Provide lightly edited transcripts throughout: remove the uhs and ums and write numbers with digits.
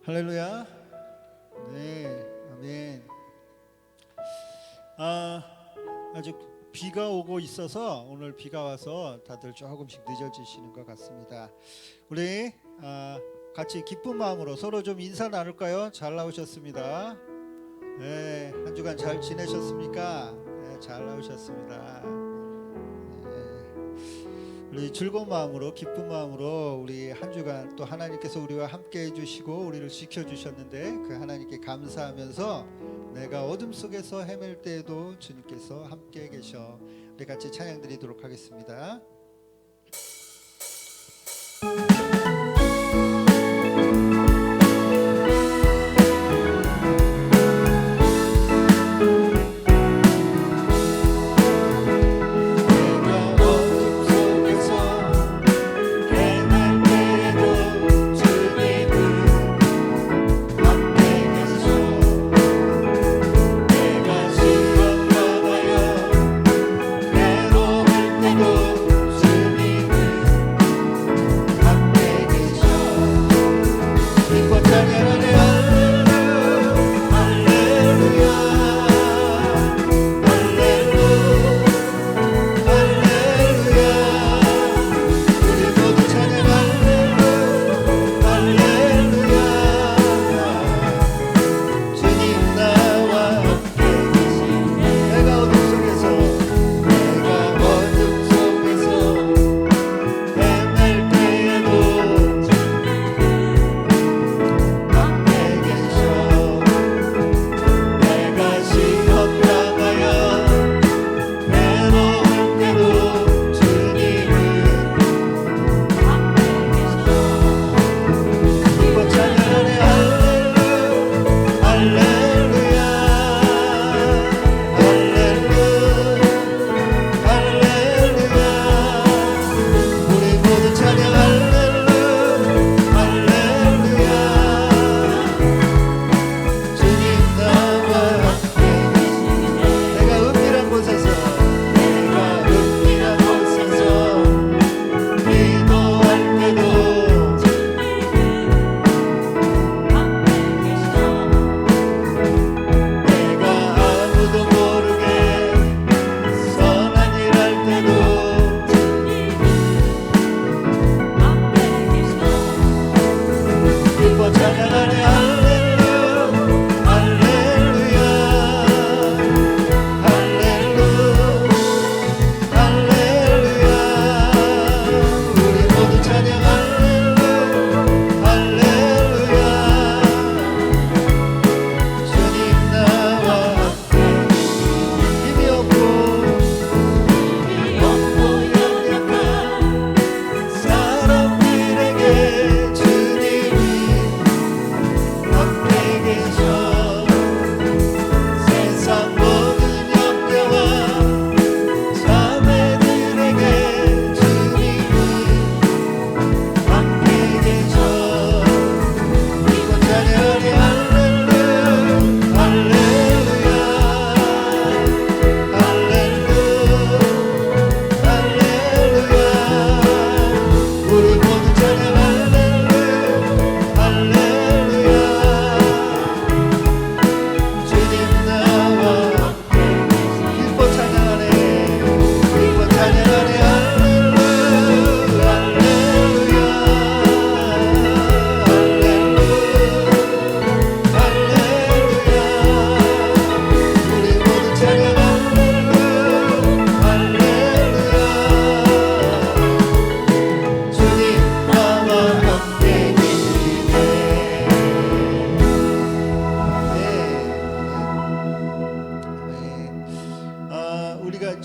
할렐루야. 네, 아멘. 아직 비가 오고 있어서 오늘 비가 와서 다들 조금씩 늦어지시는 것 같습니다. 우리 같이 기쁜 마음으로 서로 좀 인사 나눌까요? 잘 나오셨습니다. 네, 한 주간 잘 지내셨습니까? 네, 잘 나오셨습니다. 우리 즐거운 마음으로 기쁜 마음으로 우리 한 주간 또 하나님께서 우리와 함께 해주시고 우리를 지켜주셨는데 그 하나님께 감사하면서 내가 어둠 속에서 헤맬 때에도 주님께서 함께 계셔. 우리 같이 찬양 드리도록 하겠습니다.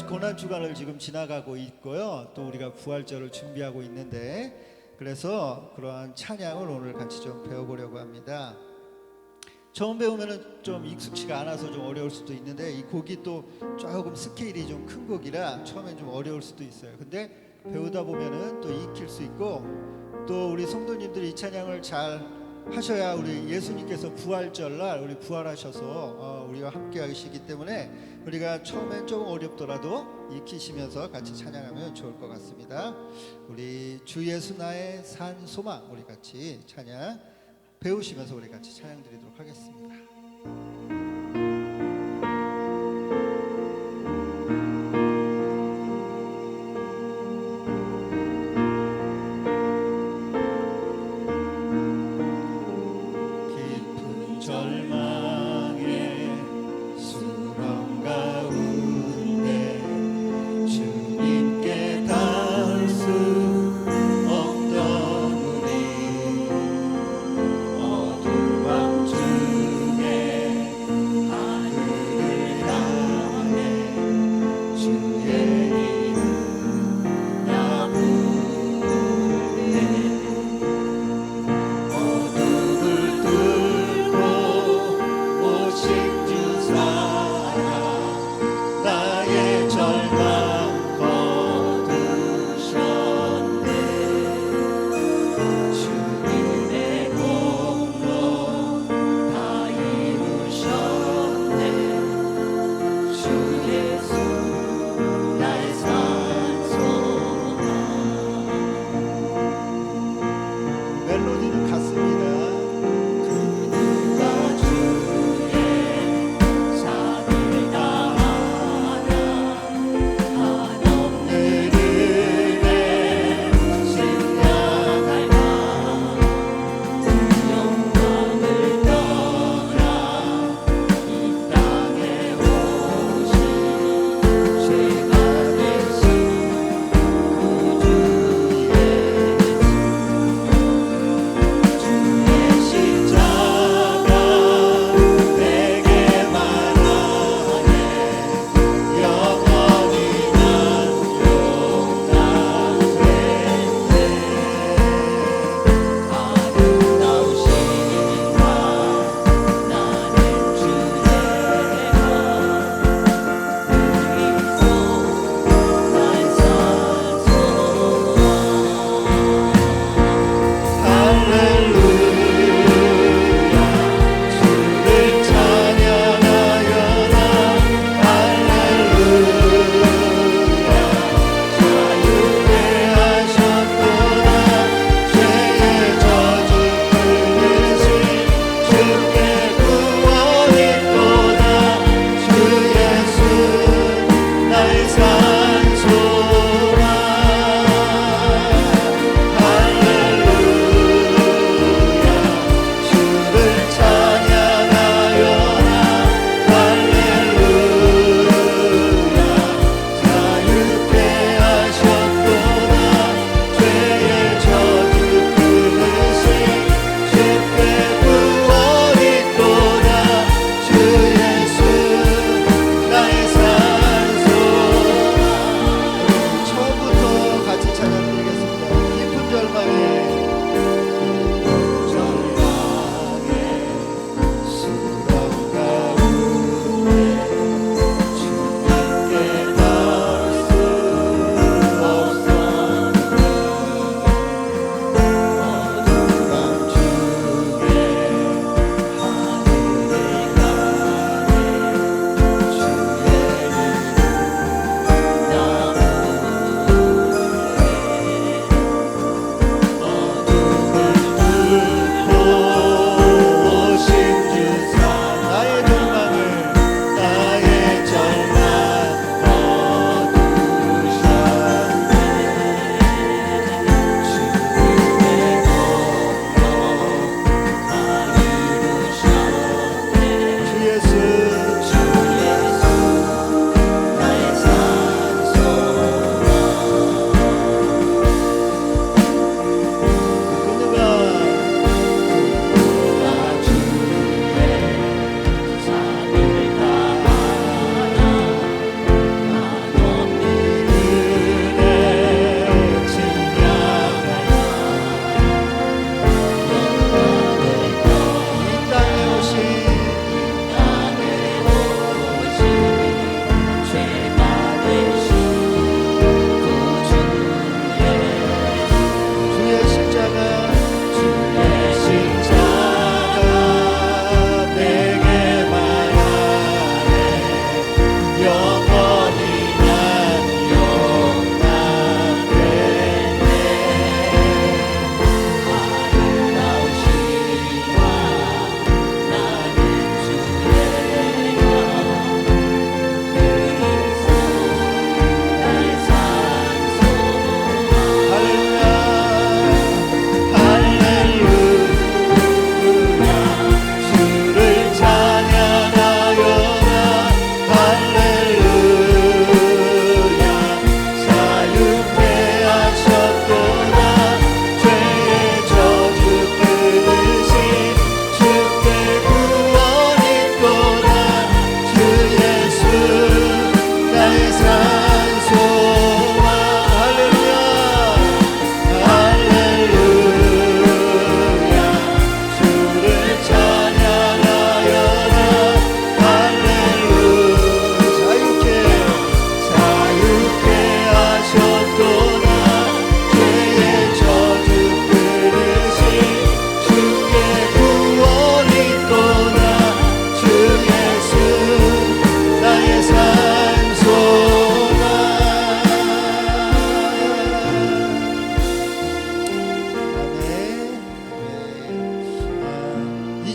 고난주간을 지금 지나가고 있고요. 또 우리가 부활절을 준비하고 있는데 그래서 그러한 찬양을 오늘 같이 좀 배워보려고 합니다. 처음 배우면은 좀 익숙치가 않아서 좀 어려울 수도 있는데 이 곡이 또 조금 스케일이 좀 큰 곡이라 처음엔 좀 어려울 수도 있어요. 근데 배우다 보면은 또 익힐 수 있고 또 우리 성도님들이 이 찬양을 잘 하셔야 우리 예수님께서 부활절날 우리 부활하셔서 우리와 함께 하시기 때문에 우리가 처음엔 좀 어렵더라도 익히시면서 같이 찬양하면 좋을 것 같습니다. 우리 주 예수 나의 산 소망 우리 같이 찬양 배우시면서 우리 같이 찬양 드리도록 하겠습니다. 깊은 절망의 수렁 가운데 주님께 닿을 수 없던 우리 어두운 밤 중에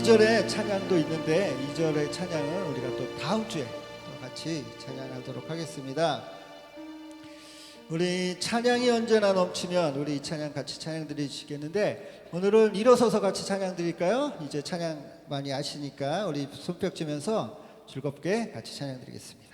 2절의 찬양도 있는데 2절의 찬양은 우리가 또 다음 주에 또 같이 찬양하도록 하겠습니다. 우리 찬양이 언제나 넘치면 우리 이 찬양 같이 찬양 드리시겠는데, 오늘은 일어서서 같이 찬양 드릴까요? 이제 찬양 많이 아시니까 우리 손뼉 치면서 즐겁게 같이 찬양 드리겠습니다.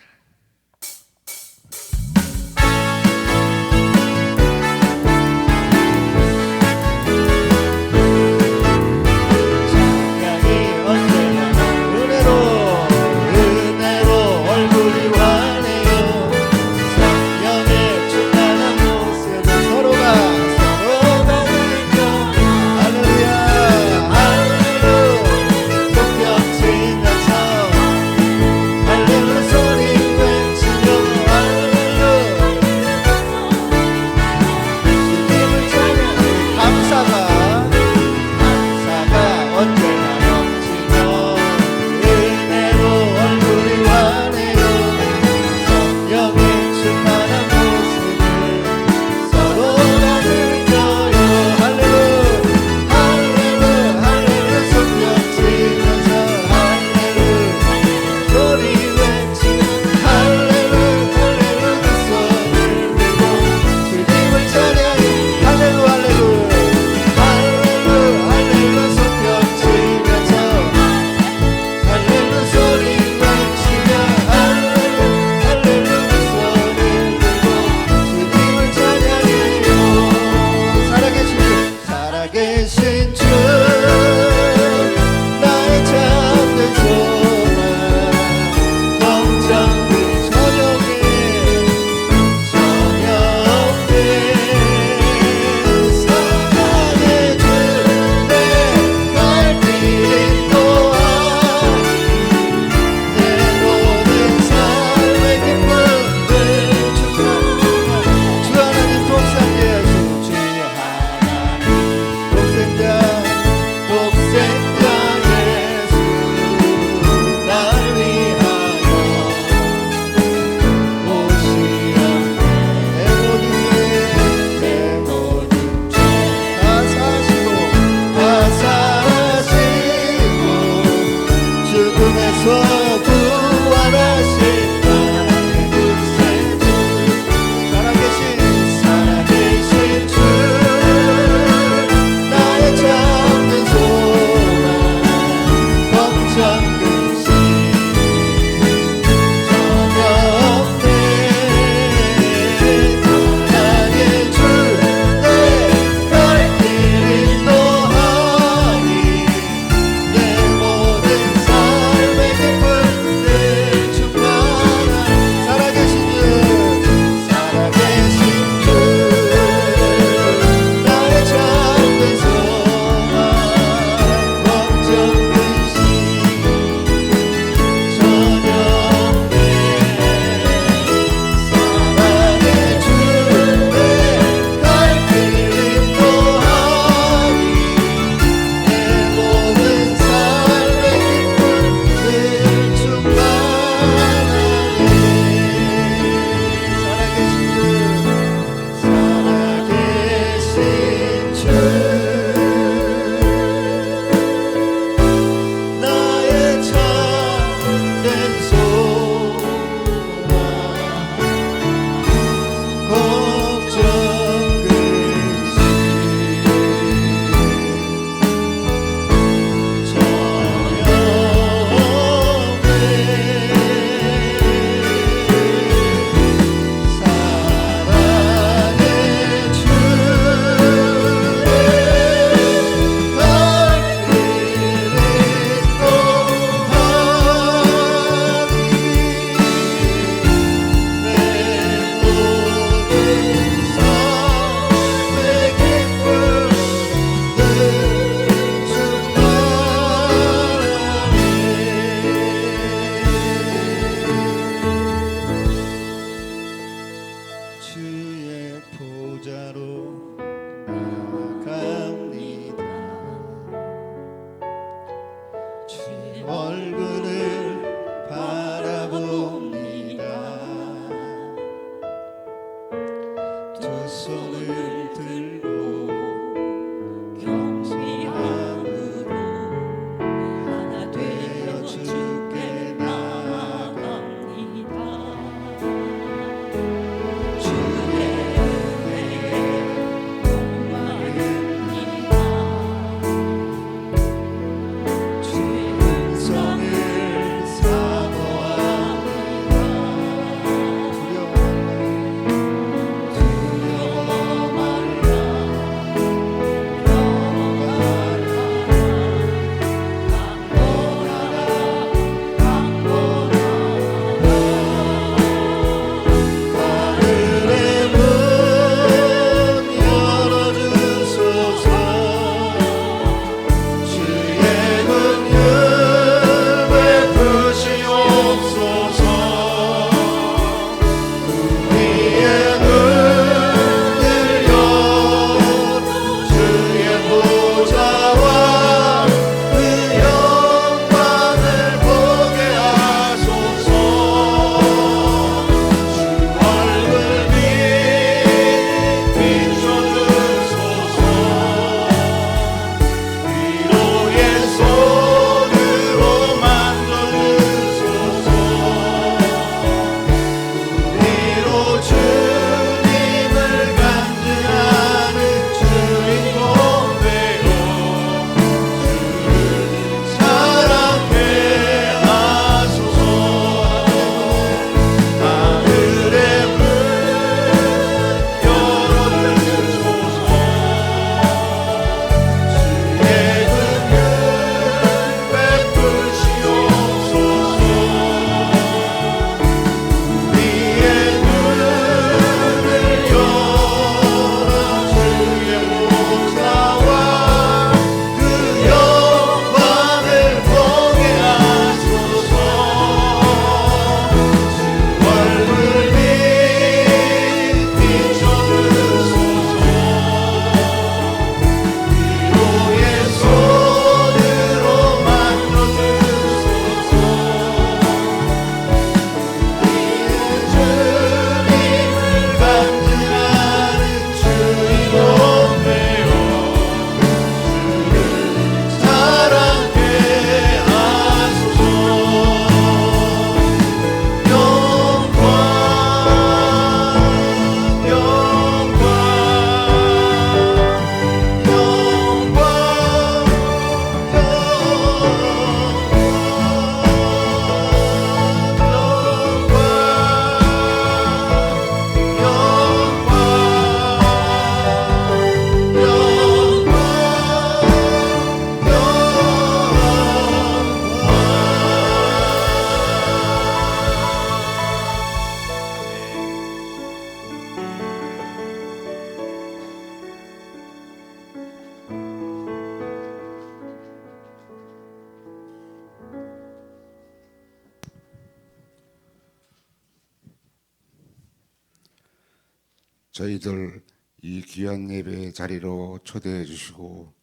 저희들 이 귀한 예배 자리로 초대해 주시고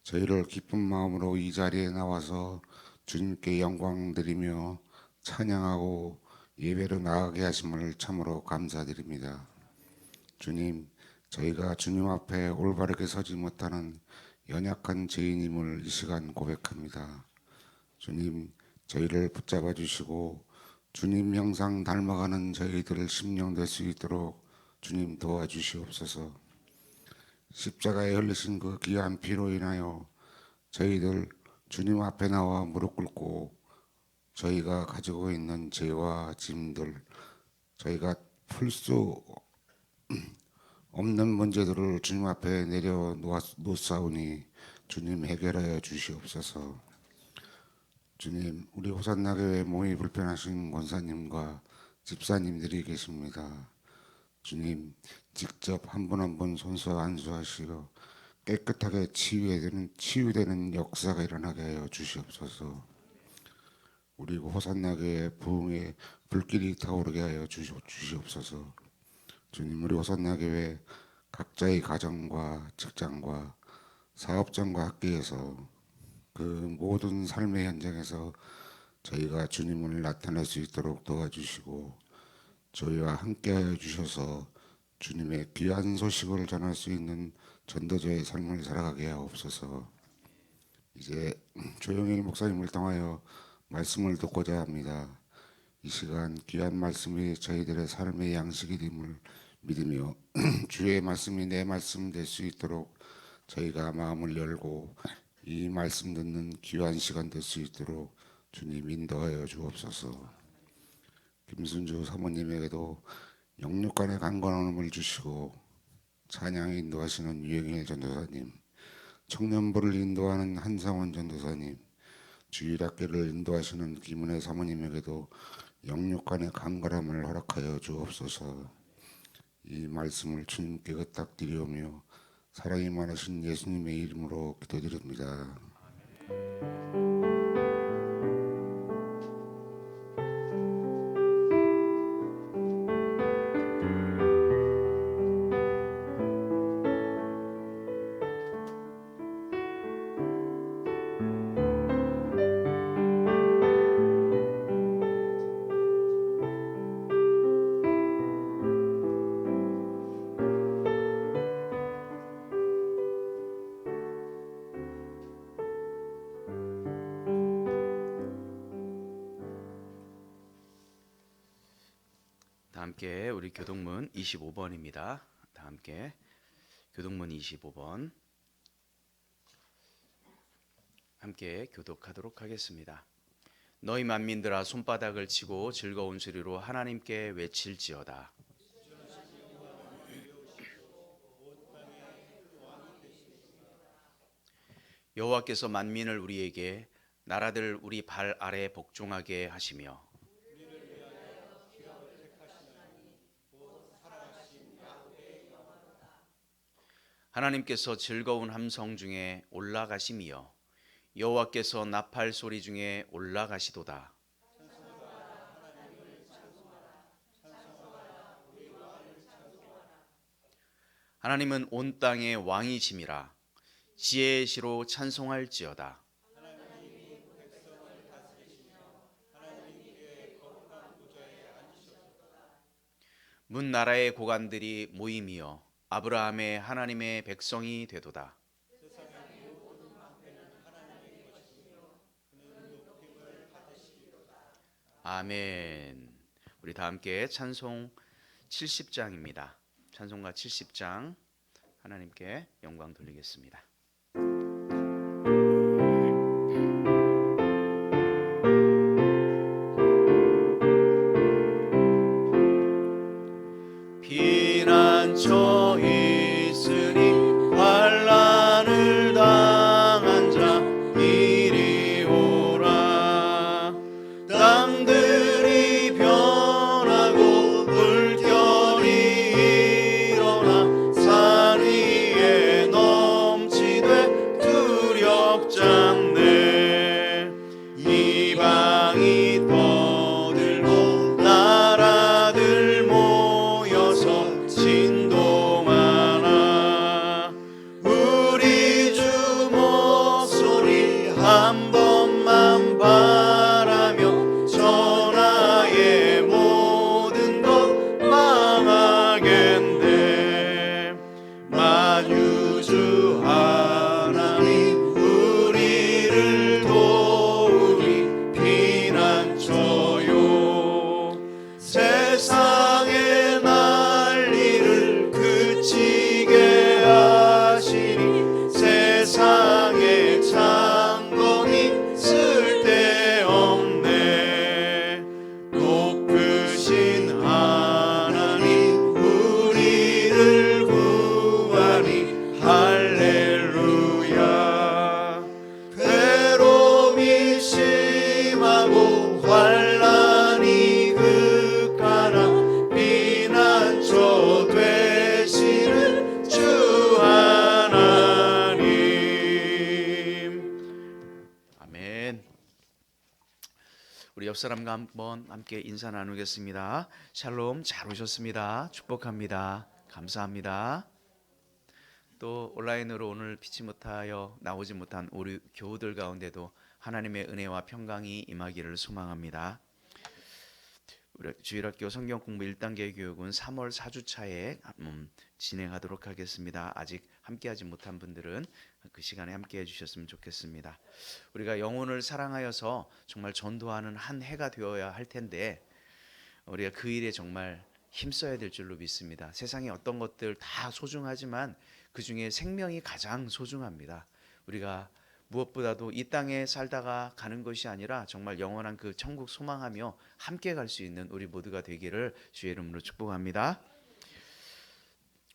저희를 기쁜 마음으로 이 자리에 나와서 주님께 영광 드리며 찬양하고 예배로 나아가게 하심을 참으로 감사드립니다. 주님, 저희가 주님 앞에 올바르게 서지 못하는 연약한 죄인임을 이 시간 고백합니다. 주님, 저희를 붙잡아 주시고 주님 형상 닮아가는 저희들 심령될 수 있도록 주님 도와주시옵소서. 십자가에 흘리신 그 귀한 피로 인하여 저희들 주님 앞에 나와 무릎 꿇고 저희가 가지고 있는 죄와 짐들, 저희가 풀 수 없는 문제들을 주님 앞에 내려놓사오니 주님 해결하여 주시옵소서. 주님, 우리 호산나 교회 몸이 불편하신 권사님과 집사님들이 계십니다. 주님, 직접 한 분 한 분 손수 안수하시고 깨끗하게 치유되는 역사가 일어나게 하여 주시옵소서. 우리 호산나 교회 부흥의 불길이 타오르게 하여 주시옵소서. 주님, 우리 호산나 교회 각자의 가정과 직장과 사업장과 학교에서 그 모든 삶의 현장에서 저희가 주님을 나타낼 수 있도록 도와주시고 저희와 함께하여 주셔서 주님의 귀한 소식을 전할 수 있는 전도자의 삶을 살아가게 하옵소서. 이제 조영일 목사님을 통하여 말씀을 듣고자 합니다. 이 시간 귀한 말씀이 저희들의 삶의 양식이 됨을 믿으며 주의 말씀이 내 말씀 될 수 있도록 저희가 마음을 열고 이 말씀 듣는 귀한 시간 될 수 있도록 주님 인도하여 주옵소서. 김순주 사모님에게도 영육간의 강건함을 주시고 찬양에 인도하시는 유영일 전도사님, 청년부를 인도하는 한상원 전도사님, 주일학교를 인도하시는 김은혜 사모님에게도 영육간의 강건함을 허락하여 주옵소서. 이 말씀을 주님께 부탁드리오며 사랑이 많으신 예수님의 이름으로 기도드립니다. 다 함께 우리 교동문 25번입니다. 다 함께 교동문 25번 함께 교독하도록 하겠습니다. 너희 만민들아 손바닥을 치고 즐거운 소리로 하나님께 외칠지어다. 여호와께서 만민을 우리에게 나라들 우리 발 아래 복종하게 하시며 하나님께서 즐거운 함성 중에 올라가심이여 여호와께서 나팔 소리 중에 올라가시도다. 하나님은 온 땅의 왕이심이라 지혜의 시로 찬송할지어다. 문 나라의 고관들이 모임이여 아브라함의 하나님의 백성이 되도다. 아멘. 우리 다 함께 찬송 70장입니다. 찬송가 70장 하나님께 영광 돌리겠습니다. 피난처 있으니 환난을 당한 자 이리 오라. 땅들이 변하고 물결이 일어나 산 위에 넘치되 두렵잖네. 이방이 떠들고 나라들 모여서 진도 한 번만 바라며 전하의 모든 것 망하겠네. 만유주 하나님 우리를 도우니 피난처요. 세상의 난리를 그치게 하시니 세상의 창검이 쓸데없네. 높으신 하나님 우리를 구하니 할렐루야. 괴로움이 심하고 환난이 극하나 피난처 되시는 주 하나님. 아멘. 우리 옆 사람과 한번 함께 인사 나누겠습니다. 샬롬, 잘 오셨습니다. 축복합니다. 감사합니다. 또 온라인으로 오늘 피치 못하여 나오지 못한 우리 교우들 가운데도 하나님의 은혜와 평강이 임하기를 소망합니다. 우리 주일학교 성경 공부 1단계 교육은 3월 4주차에 진행하도록 하겠습니다. 아직 함께하지 못한 분들은 그 시간에 함께해 주셨으면 좋겠습니다. 우리가 영혼을 사랑하여서 정말 전도하는 한 해가 되어야 할 텐데 우리가 그 일에 정말 힘써야 될 줄로 믿습니다. 세상에 어떤 것들 다 소중하지만 그 중에 생명이 가장 소중합니다. 우리가 무엇보다도 이 땅에 살다가 가는 것이 아니라 정말 영원한 그 천국 소망하며 함께 갈 수 있는 우리 모두가 되기를 주의 이름으로 축복합니다.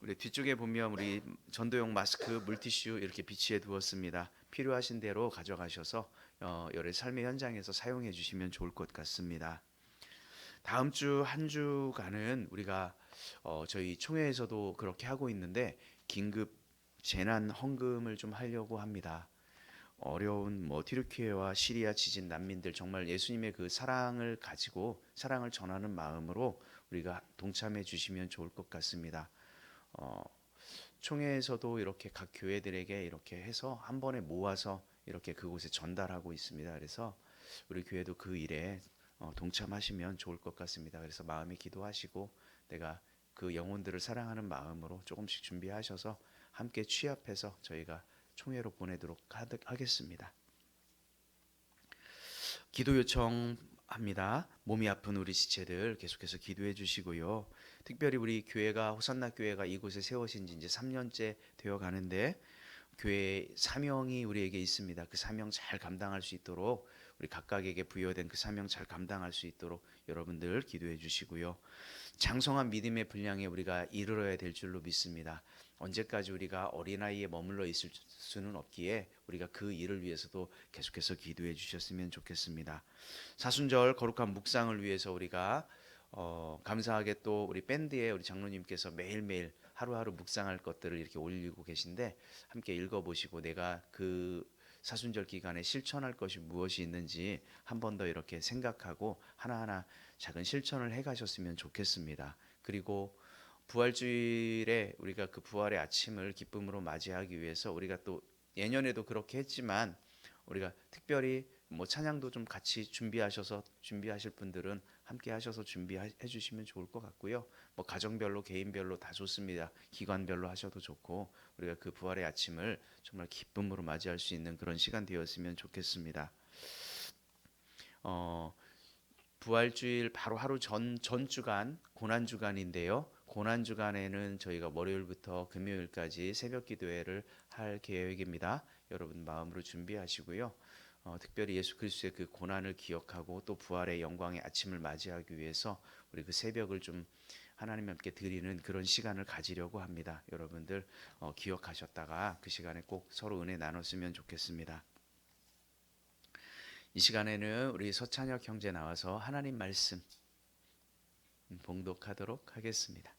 우리 뒤쪽에 보면 우리 전도용 마스크, 물티슈 이렇게 비치해 두었습니다. 필요하신 대로 가져가셔서 여러 삶의 현장에서 사용해 주시면 좋을 것 같습니다. 다음 주 한 주간은 우리가 저희 총회에서도 그렇게 하고 있는데 긴급 재난 헌금을 좀 하려고 합니다. 어려운 튀르키예와 시리아 지진 난민들 정말 예수님의 그 사랑을 가지고 사랑을 전하는 마음으로 우리가 동참해 주시면 좋을 것 같습니다. 총회에서도 이렇게 각 교회들에게 이렇게 해서 한 번에 모아서 이렇게 그곳에 전달하고 있습니다. 그래서 우리 교회도 그 일에 동참하시면 좋을 것 같습니다. 그래서 마음에 기도하시고 내가 그 영혼들을 사랑하는 마음으로 조금씩 준비하셔서 함께 취합해서 저희가 총회로 보내도록 하겠습니다. 기도 요청합니다. 몸이 아픈 우리 지체들 계속해서 기도해 주시고요. 특별히 우리 교회가 호산나 교회가 이곳에 세워진 지 이제 3년째 되어 가는데 교회의 사명이 우리에게 있습니다. 그 사명 잘 감당할 수 있도록 우리 각각에게 부여된 그 사명 잘 감당할 수 있도록 여러분들 기도해 주시고요. 장성한 믿음의 분량에 우리가 이르러야 될 줄로 믿습니다. 언제까지 우리가 어린아이에 머물러 있을 수는 없기에 우리가 그 일을 위해서도 계속해서 기도해 주셨으면 좋겠습니다. 사순절 거룩한 묵상을 위해서 우리가 감사하게 또 우리 밴드에 우리 장로님께서 매일매일 하루하루 묵상할 것들을 이렇게 올리고 계신데 함께 읽어보시고 내가 그 사순절 기간에 실천할 것이 무엇이 있는지 한 번 더 이렇게 생각하고 하나하나 작은 실천을 해가셨으면 좋겠습니다. 그리고 부활주일에 우리가 그 부활의 아침을 기쁨으로 맞이하기 위해서 우리가 또 예년에도 그렇게 했지만 우리가 특별히 찬양도 좀 같이 준비하실 분들은 함께 하셔서 준비해 주시면 좋을 것 같고요. 가정별로 개인별로 다 좋습니다. 기관별로 하셔도 좋고 우리가 그 부활의 아침을 정말 기쁨으로 맞이할 수 있는 그런 시간 되었으면 좋겠습니다. 부활주일 바로 하루 전 주간 고난 주간인데요. 고난 주간에는 저희가 월요일부터 금요일까지 새벽 기도회를 할 계획입니다. 여러분 마음으로 준비하시고요. 특별히 예수 그리스도의 그 고난을 기억하고 또 부활의 영광의 아침을 맞이하기 위해서 우리 그 새벽을 좀 하나님 함께 드리는 그런 시간을 가지려고 합니다. 여러분들 기억하셨다가 그 시간에 꼭 서로 은혜 나눴으면 좋겠습니다. 이 시간에는 우리 서찬혁 형제 나와서 하나님 말씀 봉독하도록 하겠습니다.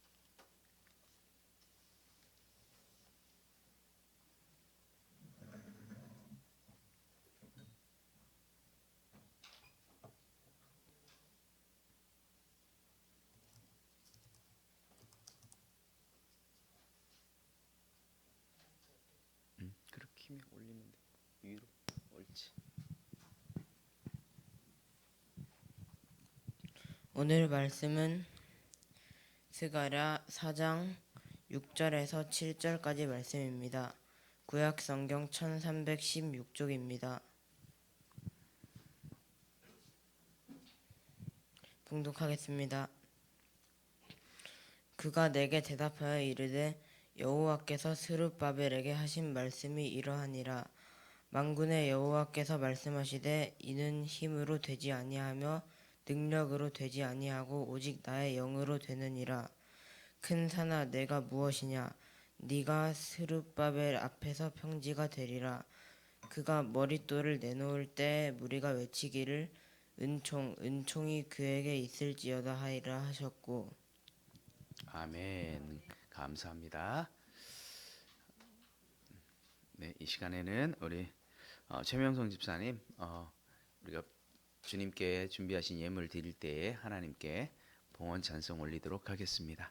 그렇게 올리면 돼. 위로 옳지. 오늘 말씀은 스가랴 4장 6절에서 7절까지 말씀입니다. 구약 성경 1316쪽입니다. 봉독하겠습니다. 그가 내게 대답하여 이르되 여호와께서 스룹바벨에게 하신 말씀이 이러하니라. 만군의 여호와께서 말씀하시되 이는 힘으로 되지 아니하며 능력으로 되지 아니하고 오직 나의 영으로 되느니라. 큰 산아 내가 무엇이냐? 네가 스룹바벨 앞에서 평지가 되리라. 그가 머릿돌을 내놓을 때 무리가 외치기를 은총이 그에게 있을지어다 하리라 하셨고. 아멘. 감사합니다. 네, 이 시간에는 우리 최명성 집사님 우리가 주님께 준비하신 예물 드릴 때에 하나님께 봉헌 찬송 올리도록 하겠습니다.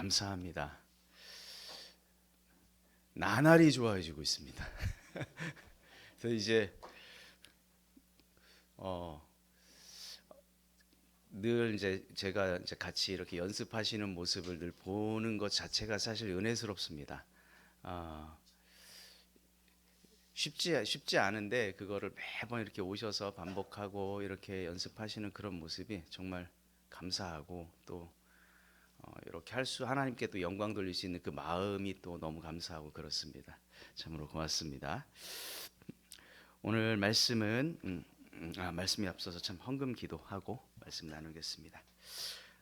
감사합니다. 나날이 좋아지고 있습니다. 그래서 이제 늘 이제 제가 이제 같이 이렇게 연습하시는 모습을 늘 보는 것 자체가 사실 은혜스럽습니다. 쉽지 않은데 그거를 매번 이렇게 오셔서 반복하고 이렇게 연습하시는 그런 모습이 정말 감사하고 또 이렇게 하나님께 또 영광 돌릴 수 있는 그 마음이 또 너무 감사하고 그렇습니다. 참으로 고맙습니다. 오늘 말씀은 말씀이 앞서서 참 헌금 기도하고 말씀 나누겠습니다.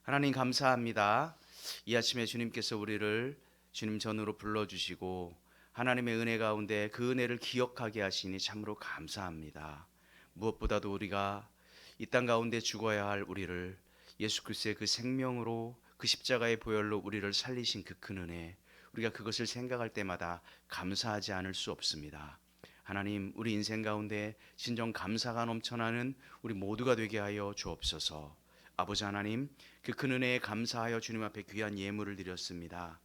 하나님 감사합니다. 이 아침에 주님께서 우리를 주님 전으로 불러주시고 하나님의 은혜 가운데 그 은혜를 기억하게 하시니 참으로 감사합니다. 무엇보다도 우리가 이 땅 가운데 죽어야 할 우리를 예수 그리스도의 그 생명으로 그 십자가의 보혈로 우리를 살리신 그 큰 은혜, 우리가 그것을 생각할 때마다 감사하지 않을 수 없습니다. 하나님, 우리 인생 가운데 진정 감사가 넘쳐나는 우리 모두가 되게 하여 주옵소서. 아버지 하나님, 그 큰 은혜에 감사하여 주님 앞에 귀한 예물을 드렸습니다.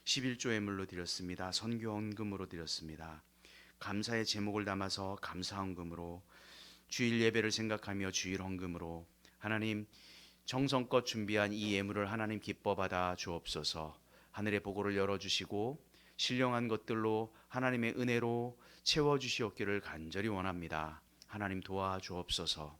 11조 예물로 드렸습니다. 선교 헌금으로 드렸습니다. 감사의 제목을 담아서 감사 헌금으로, 주일 예배를 생각하며 주일 헌금으로 하나님 정성껏 준비한 이 예물을 하나님 기뻐 받아 주옵소서. 하늘의 보고를 열어주시고 신령한 것들로 하나님의 은혜로 채워주시옵기를 간절히 원합니다. 하나님 도와주옵소서.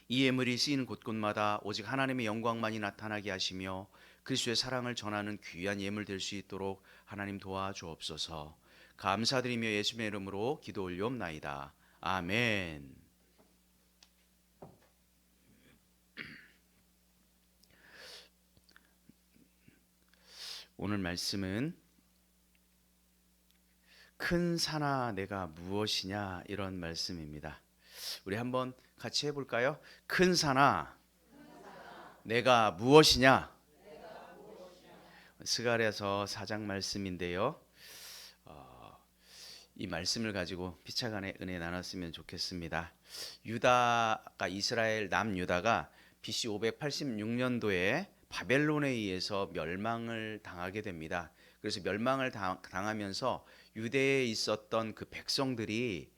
이 예물이 쓰이는 곳곳마다 오직 하나님의 영광만이 나타나게 하시며 그리스도의 사랑을 전하는 귀한 예물 될 수 있도록 하나님 도와주옵소서. 감사드리며 예수님의 이름으로 기도 올리옵나이다. 아멘. 오늘 말씀은 큰 산아 내가 무엇이냐 이런 말씀입니다. 우리 한번 같이 해볼까요? 큰 산아 내가 무엇이냐. 스가랴서 4장 말씀인데요. 이 말씀을 가지고 피차간의 은혜 나눴으면 좋겠습니다. 유다가 이스라엘 남유다가 BC 586년도에 바벨론에 의해서 멸망을 당하게 됩니다. 그래서 멸망을 당하면서 유대에 있었던 그 백성들이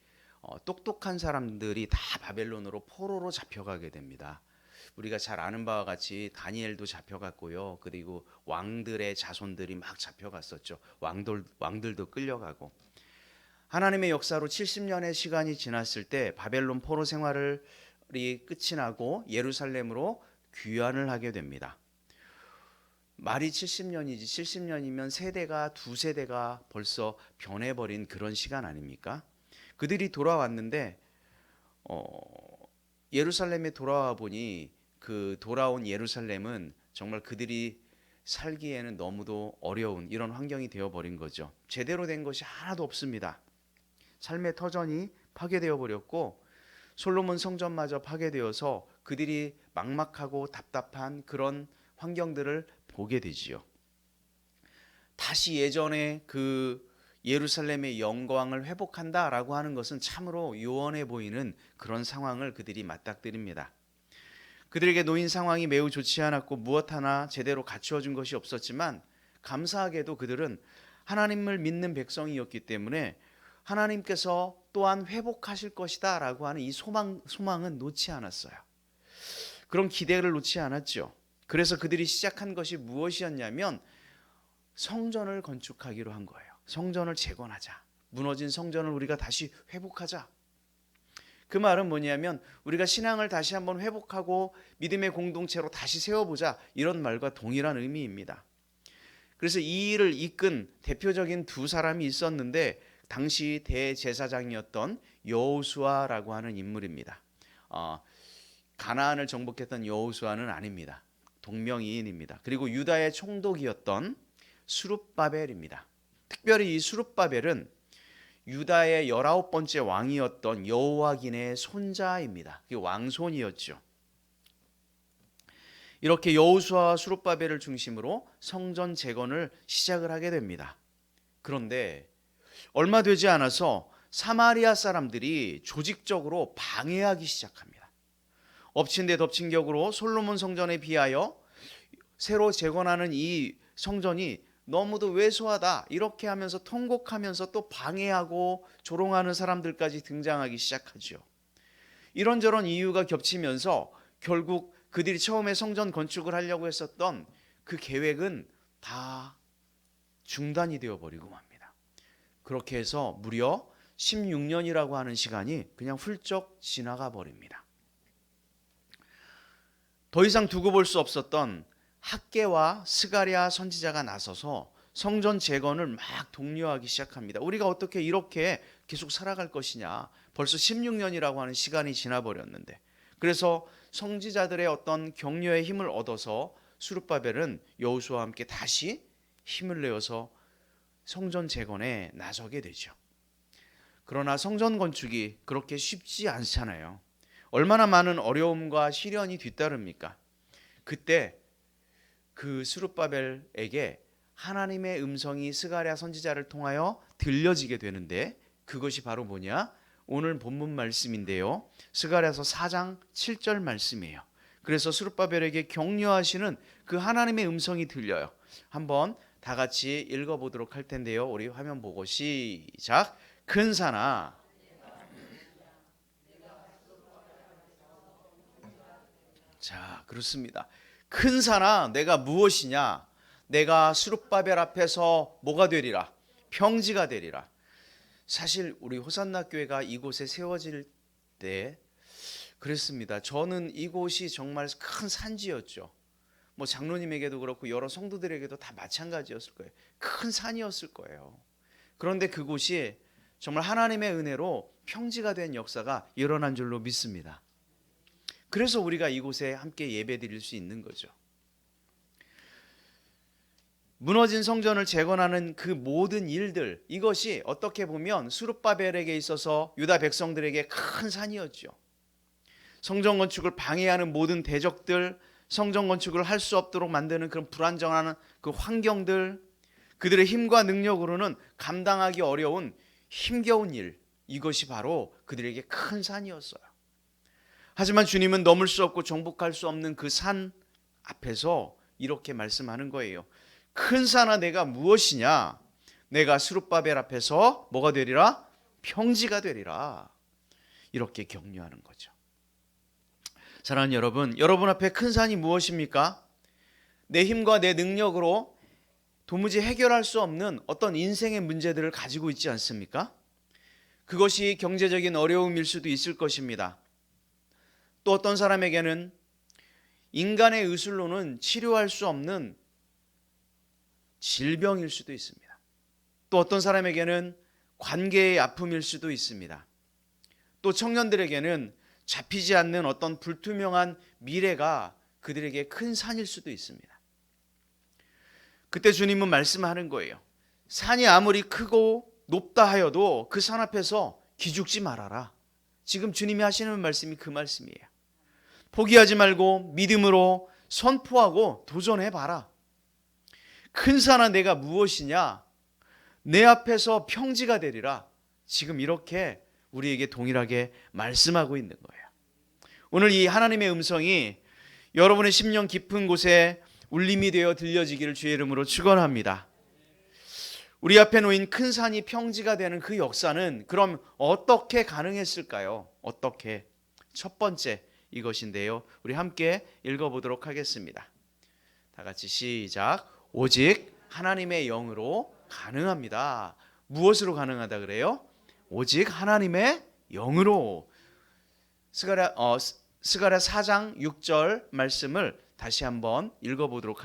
똑똑한 사람들이 다 바벨론으로 포로로 잡혀가게 됩니다. 우리가 잘 아는 바와 같이 다니엘도 잡혀갔고요. 그리고 왕들의 자손들이 막 잡혀갔었죠. 왕들도 끌려가고. 하나님의 역사로 70년의 시간이 지났을 때 바벨론 포로 생활이 끝이 나고 예루살렘으로 귀환을 하게 됩니다. 말이 70년이지 70년이면 두 세대가 벌써 변해버린 그런 시간 아닙니까? 그들이 돌아왔는데 예루살렘에 돌아와 보니 그 돌아온 예루살렘은 정말 그들이 살기에는 너무도 어려운 이런 환경이 되어버린 거죠. 제대로 된 것이 하나도 없습니다. 삶의 터전이 파괴되어 버렸고 솔로몬 성전마저 파괴되어서 그들이 막막하고 답답한 그런 환경들을 보게 되지요. 다시 예전에 그 예루살렘의 영광을 회복한다라고 하는 것은 참으로 요원해 보이는 그런 상황을 그들이 맞닥뜨립니다. 그들에게 놓인 상황이 매우 좋지 않았고 무엇 하나 제대로 갖추어준 것이 없었지만 감사하게도 그들은 하나님을 믿는 백성이었기 때문에 하나님께서 또한 회복하실 것이다 라고 하는 이 소망은 놓지 않았어요. 그런 기대를 놓지 않았죠. 그래서 그들이 시작한 것이 무엇이었냐면 성전을 건축하기로 한 거예요. 성전을 재건하자. 무너진 성전을 우리가 다시 회복하자. 그 말은 뭐냐면 우리가 신앙을 다시 한번 회복하고 믿음의 공동체로 다시 세워보자. 이런 말과 동일한 의미입니다. 그래서 이 일을 이끈 대표적인 두 사람이 있었는데 당시 대제사장이었던 여호수아라고 하는 인물입니다. 가나안을 정복했던 여호수아는 아닙니다. 동명이인입니다. 그리고 유다의 총독이었던 스룹바벨입니다. 특별히 이 스룹바벨은 유다의 19번째 왕이었던 여호와긴의 손자입니다. 왕손이었죠. 이렇게 여호수아와 스룹바벨을 중심으로 성전 재건을 시작을 하게 됩니다. 그런데 얼마 되지 않아서 사마리아 사람들이 조직적으로 방해하기 시작합니다. 엎친 데 덮친 격으로 솔로몬 성전에 비하여 새로 재건하는 이 성전이 너무도 왜소하다 이렇게 하면서 통곡하면서 또 방해하고 조롱하는 사람들까지 등장하기 시작하죠. 이런저런 이유가 겹치면서 결국 그들이 처음에 성전 건축을 하려고 했었던 그 계획은 다 중단이 되어버리고 맙니다. 그렇게 해서 무려 16년이라고 하는 시간이 그냥 훌쩍 지나가 버립니다. 더 이상 두고 볼 수 없었던 학개와 스가랴 선지자가 나서서 성전 재건을 막 독려하기 시작합니다. 우리가 어떻게 이렇게 계속 살아갈 것이냐. 벌써 16년이라고 하는 시간이 지나버렸는데. 그래서 선지자들의 어떤 격려의 힘을 얻어서 스룹바벨은 여호수아와 함께 다시 힘을 내어서 성전 재건에 나서게 되죠. 그러나 성전 건축이 그렇게 쉽지 않잖아요. 얼마나 많은 어려움과 시련이 뒤따릅니까? 그때 그 스룹바벨에게 하나님의 음성이 스가랴 선지자를 통하여 들려지게 되는데 그것이 바로 뭐냐? 오늘 본문 말씀인데요. 스가랴서 4장 7절 말씀이에요. 그래서 스룹바벨에게 격려하시는 그 하나님의 음성이 들려요. 한번 다 같이 읽어보도록 할 텐데요. 우리 화면 보고 시작. 큰 산아 자 그렇습니다. 큰 산아 내가 무엇이냐? 내가 스룹바벨 앞에서 뭐가 되리라? 평지가 되리라. 사실 우리 호산나 교회가 이곳에 세워질 때 그랬습니다. 저는 이곳이 정말 큰 산지였죠. 뭐 장로님에게도 그렇고 여러 성도들에게도 다 마찬가지였을 거예요. 큰 산이었을 거예요. 그런데 그곳이 정말 하나님의 은혜로 평지가 된 역사가 일어난 줄로 믿습니다. 그래서 우리가 이곳에 함께 예배드릴 수 있는 거죠. 무너진 성전을 재건하는 그 모든 일들, 이것이 어떻게 보면 스룹바벨에게 있어서 유다 백성들에게 큰 산이었죠. 성전 건축을 방해하는 모든 대적들, 성전 건축을 할 수 없도록 만드는 그런 불안정한 그 환경들, 그들의 힘과 능력으로는 감당하기 어려운 힘겨운 일, 이것이 바로 그들에게 큰 산이었어요. 하지만 주님은 넘을 수 없고 정복할 수 없는 그 산 앞에서 이렇게 말씀하는 거예요. 큰 산아 내가 무엇이냐? 내가 스룹바벨 앞에서 뭐가 되리라? 평지가 되리라. 이렇게 격려하는 거죠. 사랑하는 여러분 앞에 큰 산이 무엇입니까? 내 힘과 내 능력으로 도무지 해결할 수 없는 어떤 인생의 문제들을 가지고 있지 않습니까? 그것이 경제적인 어려움일 수도 있을 것입니다. 또 어떤 사람에게는 인간의 의술로는 치료할 수 없는 질병일 수도 있습니다. 또 어떤 사람에게는 관계의 아픔일 수도 있습니다. 또 청년들에게는 잡히지 않는 어떤 불투명한 미래가 그들에게 큰 산일 수도 있습니다. 그때 주님은 말씀하는 거예요. 산이 아무리 크고 높다 하여도 그 산 앞에서 기죽지 말아라. 지금 주님이 하시는 말씀이 그 말씀이에요. 포기하지 말고 믿음으로 선포하고 도전해봐라. 큰 산아 내가 무엇이냐? 내 앞에서 평지가 되리라. 지금 이렇게 우리에게 동일하게 말씀하고 있는 거예요. 오늘 이 하나님의 음성이 여러분의 심령 깊은 곳에 울림이 되어 들려지기를 주의 이름으로 축원합니다. 우리 앞에 놓인 큰 산이 평지가 되는 그 역사는 그럼 어떻게 가능했을까요? 어떻게? 첫 번째 이것인데요. 우리 함께 읽어보도록 하겠습니다. 다 같이 시작. 오직 하나님의 영으로 가능합니다. 무엇으로 가능하다 그래요? 오직 하나님의 영으로. 스가랴 4장 6절 말씀을 다시 한번 읽어보도록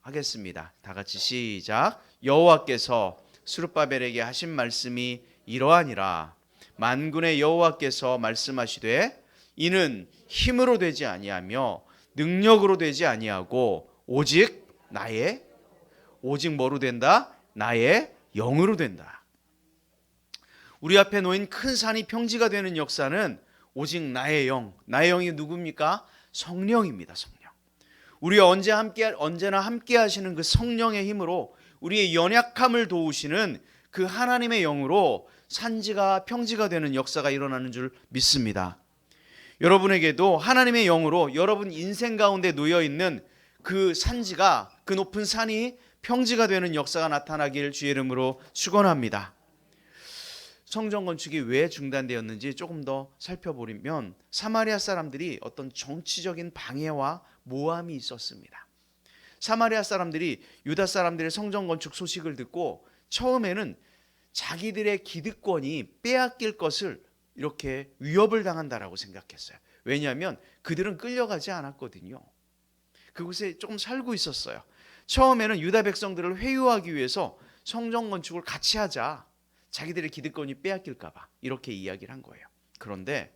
하겠습니다. 다 같이 시작. 여호와께서 스룹바벨에게 하신 말씀이 이러하니라. 만군의 여호와께서 말씀하시되 이는 힘으로 되지 아니하며 능력으로 되지 아니하고 오직 뭐로 된다? 나의 영으로 된다. 우리 앞에 놓인 큰 산이 평지가 되는 역사는 오직 나의 영이 누굽니까? 성령입니다. 성령. 우리와 언제나 함께 하시는 그 성령의 힘으로 우리의 연약함을 도우시는 그 하나님의 영으로 산지가 평지가 되는 역사가 일어나는 줄 믿습니다. 여러분에게도 하나님의 영으로 여러분 인생 가운데 놓여 있는 그 산지가, 그 높은 산이 평지가 되는 역사가 나타나길 주의 이름으로 축원합니다. 성전 건축이 왜 중단되었는지 조금 더 살펴보면 사마리아 사람들이 어떤 정치적인 방해와 모함이 있었습니다. 사마리아 사람들이 유다 사람들의 성전 건축 소식을 듣고 처음에는 자기들의 기득권이 빼앗길 것을 이렇게 위협을 당한다라고 생각했어요. 왜냐하면 그들은 끌려가지 않았거든요. 그곳에 조금 살고 있었어요. 처음에는 유다 백성들을 회유하기 위해서 성전 건축을 같이 하자, 자기들의 기득권이 빼앗길까 봐 이렇게 이야기를 한 거예요. 그런데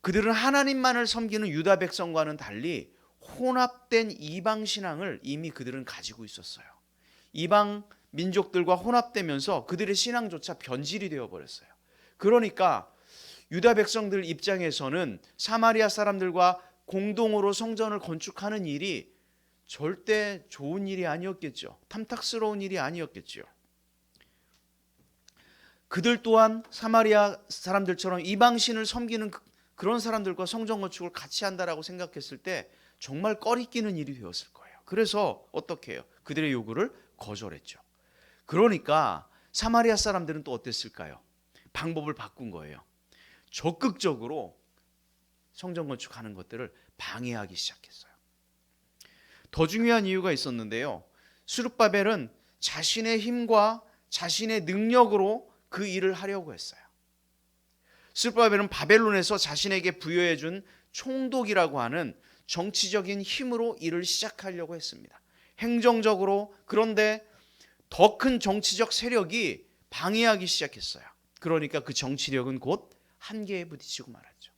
그들은 하나님만을 섬기는 유다 백성과는 달리 혼합된 이방 신앙을 이미 그들은 가지고 있었어요. 이방 민족들과 혼합되면서 그들의 신앙조차 변질이 되어버렸어요. 그러니까 유다 백성들 입장에서는 사마리아 사람들과 공동으로 성전을 건축하는 일이 절대 좋은 일이 아니었겠죠. 탐탁스러운 일이 아니었겠죠. 그들 또한 사마리아 사람들처럼 이방신을 섬기는 그런 사람들과 성전 건축을 같이 한다라고 생각했을 때 정말 꺼리끼는 일이 되었을 거예요. 그래서 어떻게 해요? 그들의 요구를 거절했죠. 그러니까 사마리아 사람들은 또 어땠을까요? 방법을 바꾼 거예요. 적극적으로 성전 건축하는 것들을 방해하기 시작했어요. 더 중요한 이유가 있었는데요. 스룹바벨은 자신의 힘과 자신의 능력으로 그 일을 하려고 했어요. 스룹바벨은 바벨론에서 자신에게 부여해 준 총독이라고 하는 정치적인 힘으로 일을 시작하려고 했습니다. 행정적으로. 그런데 더 큰 정치적 세력이 방해하기 시작했어요. 그러니까 그 정치력은 곧 한계에 부딪히고 말았죠.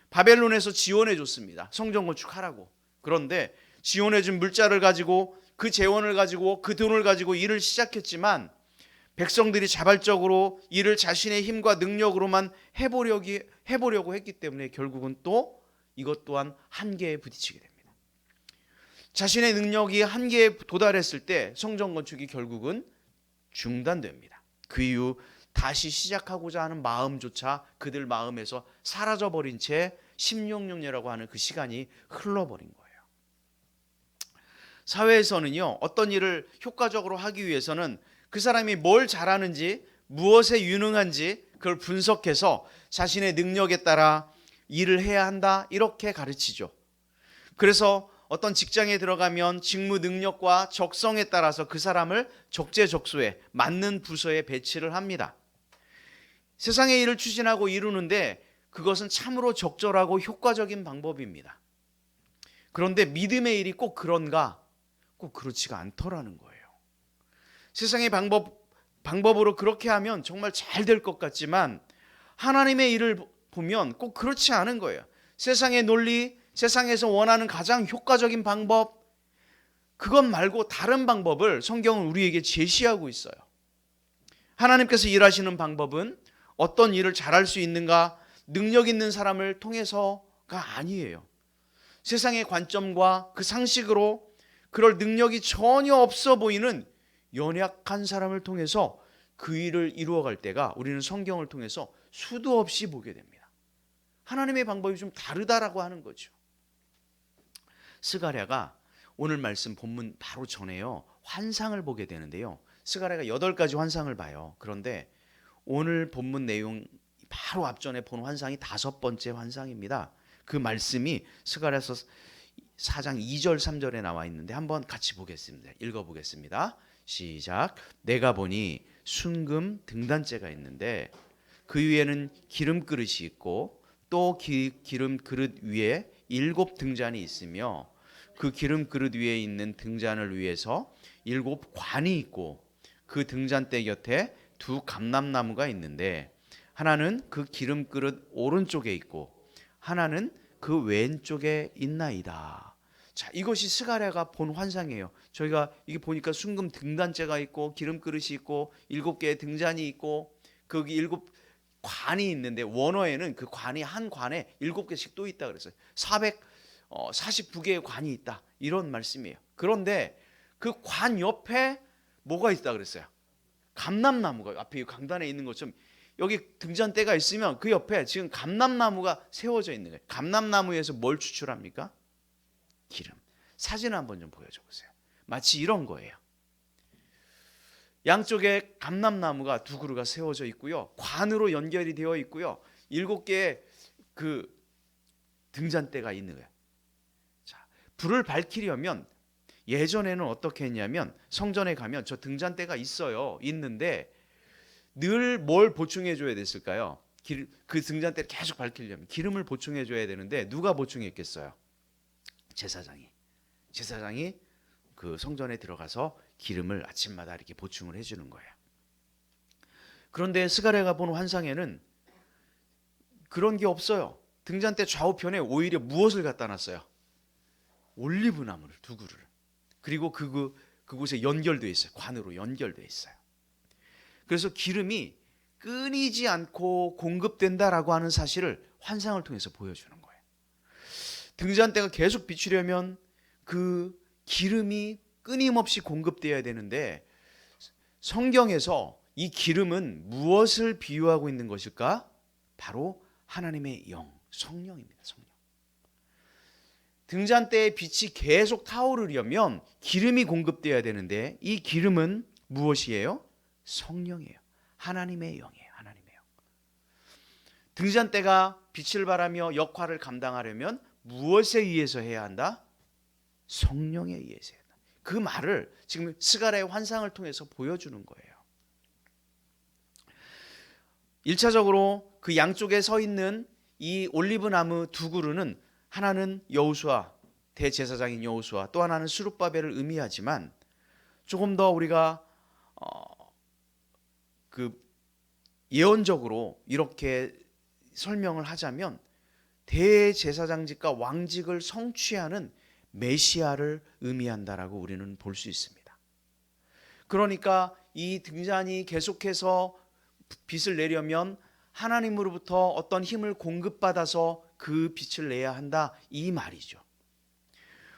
바벨론에서 지원해 줬습니다. 성전 건축하라고. 그런데 지원해 준 물자를 가지고, 그 재원을 가지고, 그 돈을 가지고 일을 시작했지만 백성들이 자발적으로 일을 자신의 힘과 능력으로만 해보려고 했기 때문에 결국은 또 이것 또한 한계에 부딪히게 됩니다. 자신의 능력이 한계에 도달했을 때 성전 건축이 결국은 중단됩니다. 그 이후 다시 시작하고자 하는 마음조차 그들 마음에서 사라져버린 채 16년이라고 하는 그 시간이 흘러버린 거예요. 사회에서는요, 어떤 일을 효과적으로 하기 위해서는 그 사람이 뭘 잘하는지, 무엇에 유능한지 그걸 분석해서 자신의 능력에 따라 일을 해야 한다, 이렇게 가르치죠. 그래서 어떤 직장에 들어가면 직무 능력과 적성에 따라서 그 사람을 적재적소에 맞는 부서에 배치를 합니다. 세상의 일을 추진하고 이루는데 그것은 참으로 적절하고 효과적인 방법입니다. 그런데 믿음의 일이 꼭 그런가? 꼭 그렇지가 않더라는 거예요. 세상의 방법으로 그렇게 하면 정말 잘 될 것 같지만 하나님의 일을 보면 꼭 그렇지 않은 거예요. 세상의 논리, 세상에서 원하는 가장 효과적인 방법, 그것 말고 다른 방법을 성경은 우리에게 제시하고 있어요. 하나님께서 일하시는 방법은 어떤 일을 잘할 수 있는가, 능력 있는 사람을 통해서가 아니에요. 세상의 관점과 그 상식으로 그럴 능력이 전혀 없어 보이는 연약한 사람을 통해서 그 일을 이루어갈 때가 우리는 성경을 통해서 수도 없이 보게 됩니다. 하나님의 방법이 좀 다르다라고 하는 거죠. 스가랴가 오늘 말씀 본문 바로 전에요, 환상을 보게 되는데요. 스가랴가 8가지 환상을 봐요. 그런데 오늘 본문 내용 바로 앞전에 본 환상이 5번째 환상입니다. 그 말씀이 스가랴서 4장 2절 3절에 나와 있는데 한번 같이 보겠습니다. 읽어보겠습니다. 시작. 내가 보니 순금 등단째가 있는데 그 위에는 기름 그릇이 있고 또 기름 그릇 위에 7 등잔이 있으며 그 기름 그릇 위에 있는 등잔을 위해서 7 관이 있고 그 등잔대 곁에 2 감람나무가 있는데 하나는 그 기름 그릇 오른쪽에 있고 하나는 그 왼쪽에 있나이다. 자, 이것이 스가랴가 본 환상이에요. 저희가 이게 보니까 순금 등단째가 있고 기름 그릇이 있고 7개의 등잔이 있고 거기 7 관이 있는데 원어에는 그 관이 한 관에 7개씩 또 있다 그랬어요. 449개의 관이 있다, 이런 말씀이에요. 그런데 그 관 옆에 뭐가 있다 그랬어요? 감람나무가 앞에 강단에 있는 것처럼 여기 등잔대가 있으면 그 옆에 지금 감람나무가 세워져 있는 거예요. 감람나무에서 뭘 추출합니까? 기름. 사진 한번 좀 보여줘 보세요. 마치 이런 거예요. 양쪽에 감람나무가 두 그루가 세워져 있고요. 관으로 연결이 되어 있고요. 7개의 그 등잔대가 있는 거예요. 자, 불을 밝히려면 예전에는 어떻게 했냐면 성전에 가면 저 등잔대가 있어요. 있는데 늘 뭘 보충해 줘야 됐을까요? 그 등잔대를 계속 밝히려면 기름을 보충해 줘야 되는데 누가 보충했겠어요? 제사장이 그 성전에 들어가서 기름을 아침마다 이렇게 보충을 해주는 거예요. 그런데 스가랴가 본 환상에는 그런 게 없어요. 등잔대 좌우편에 오히려 무엇을 갖다 놨어요? 올리브 나무를 두 그루를. 그리고 그곳에 연결되어 있어요. 관으로 연결되어 있어요. 그래서 기름이 끊이지 않고 공급된다라고 하는 사실을 환상을 통해서 보여주는 거예요. 등잔대가 계속 비추려면 그 기름이 끊임없이 공급되어야 되는데 성경에서 이 기름은 무엇을 비유하고 있는 것일까? 바로 하나님의 영, 성령입니다. 성령. 등잔대의 빛이 계속 타오르려면 기름이 공급되어야 되는데 이 기름은 무엇이에요? 성령이에요. 하나님의 영이에요. 하나님의 영. 등잔대가 빛을 발하며 역할을 감당하려면 무엇에 의해서 해야 한다? 성령에 의해서 해야 한다. 그 말을 지금 스가랴의 환상을 통해서 보여주는 거예요. 1차적으로 그 양쪽에 서 있는 이 올리브 나무 두 그루는 하나는 여호수아, 대제사장인 여호수아, 또 하나는 스룹바벨을 의미하지만 조금 더 우리가 그 예언적으로 이렇게 설명을 하자면 대제사장직과 왕직을 성취하는 메시아를 의미한다라고 우리는 볼 수 있습니다. 그러니까 이 등잔이 계속해서 빛을 내려면 하나님으로부터 어떤 힘을 공급받아서 그 빛을 내야 한다, 이 말이죠.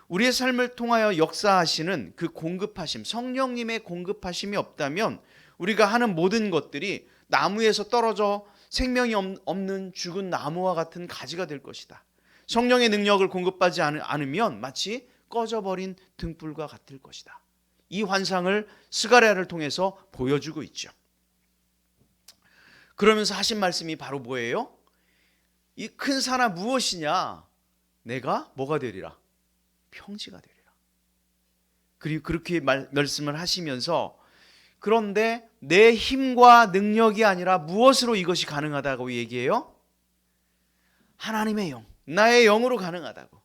우리의 삶을 통하여 역사하시는 그 공급하심, 성령님의 공급하심이 없다면 우리가 하는 모든 것들이 나무에서 떨어져 생명이 없는 죽은 나무와 같은 가지가 될 것이다. 성령의 능력을 공급받지 않으면 마치 꺼져버린 등불과 같을 것이다. 이 환상을 스가랴를 통해서 보여주고 있죠. 그러면서 하신 말씀이 바로 뭐예요? 이 큰 산하 무엇이냐? 내가 뭐가 되리라? 평지가 되리라. 그리고 그렇게 말씀을 하시면서 그런데 내 힘과 능력이 아니라 무엇으로 이것이 가능하다고 얘기해요? 하나님의 영, 나의 영으로 가능하다고.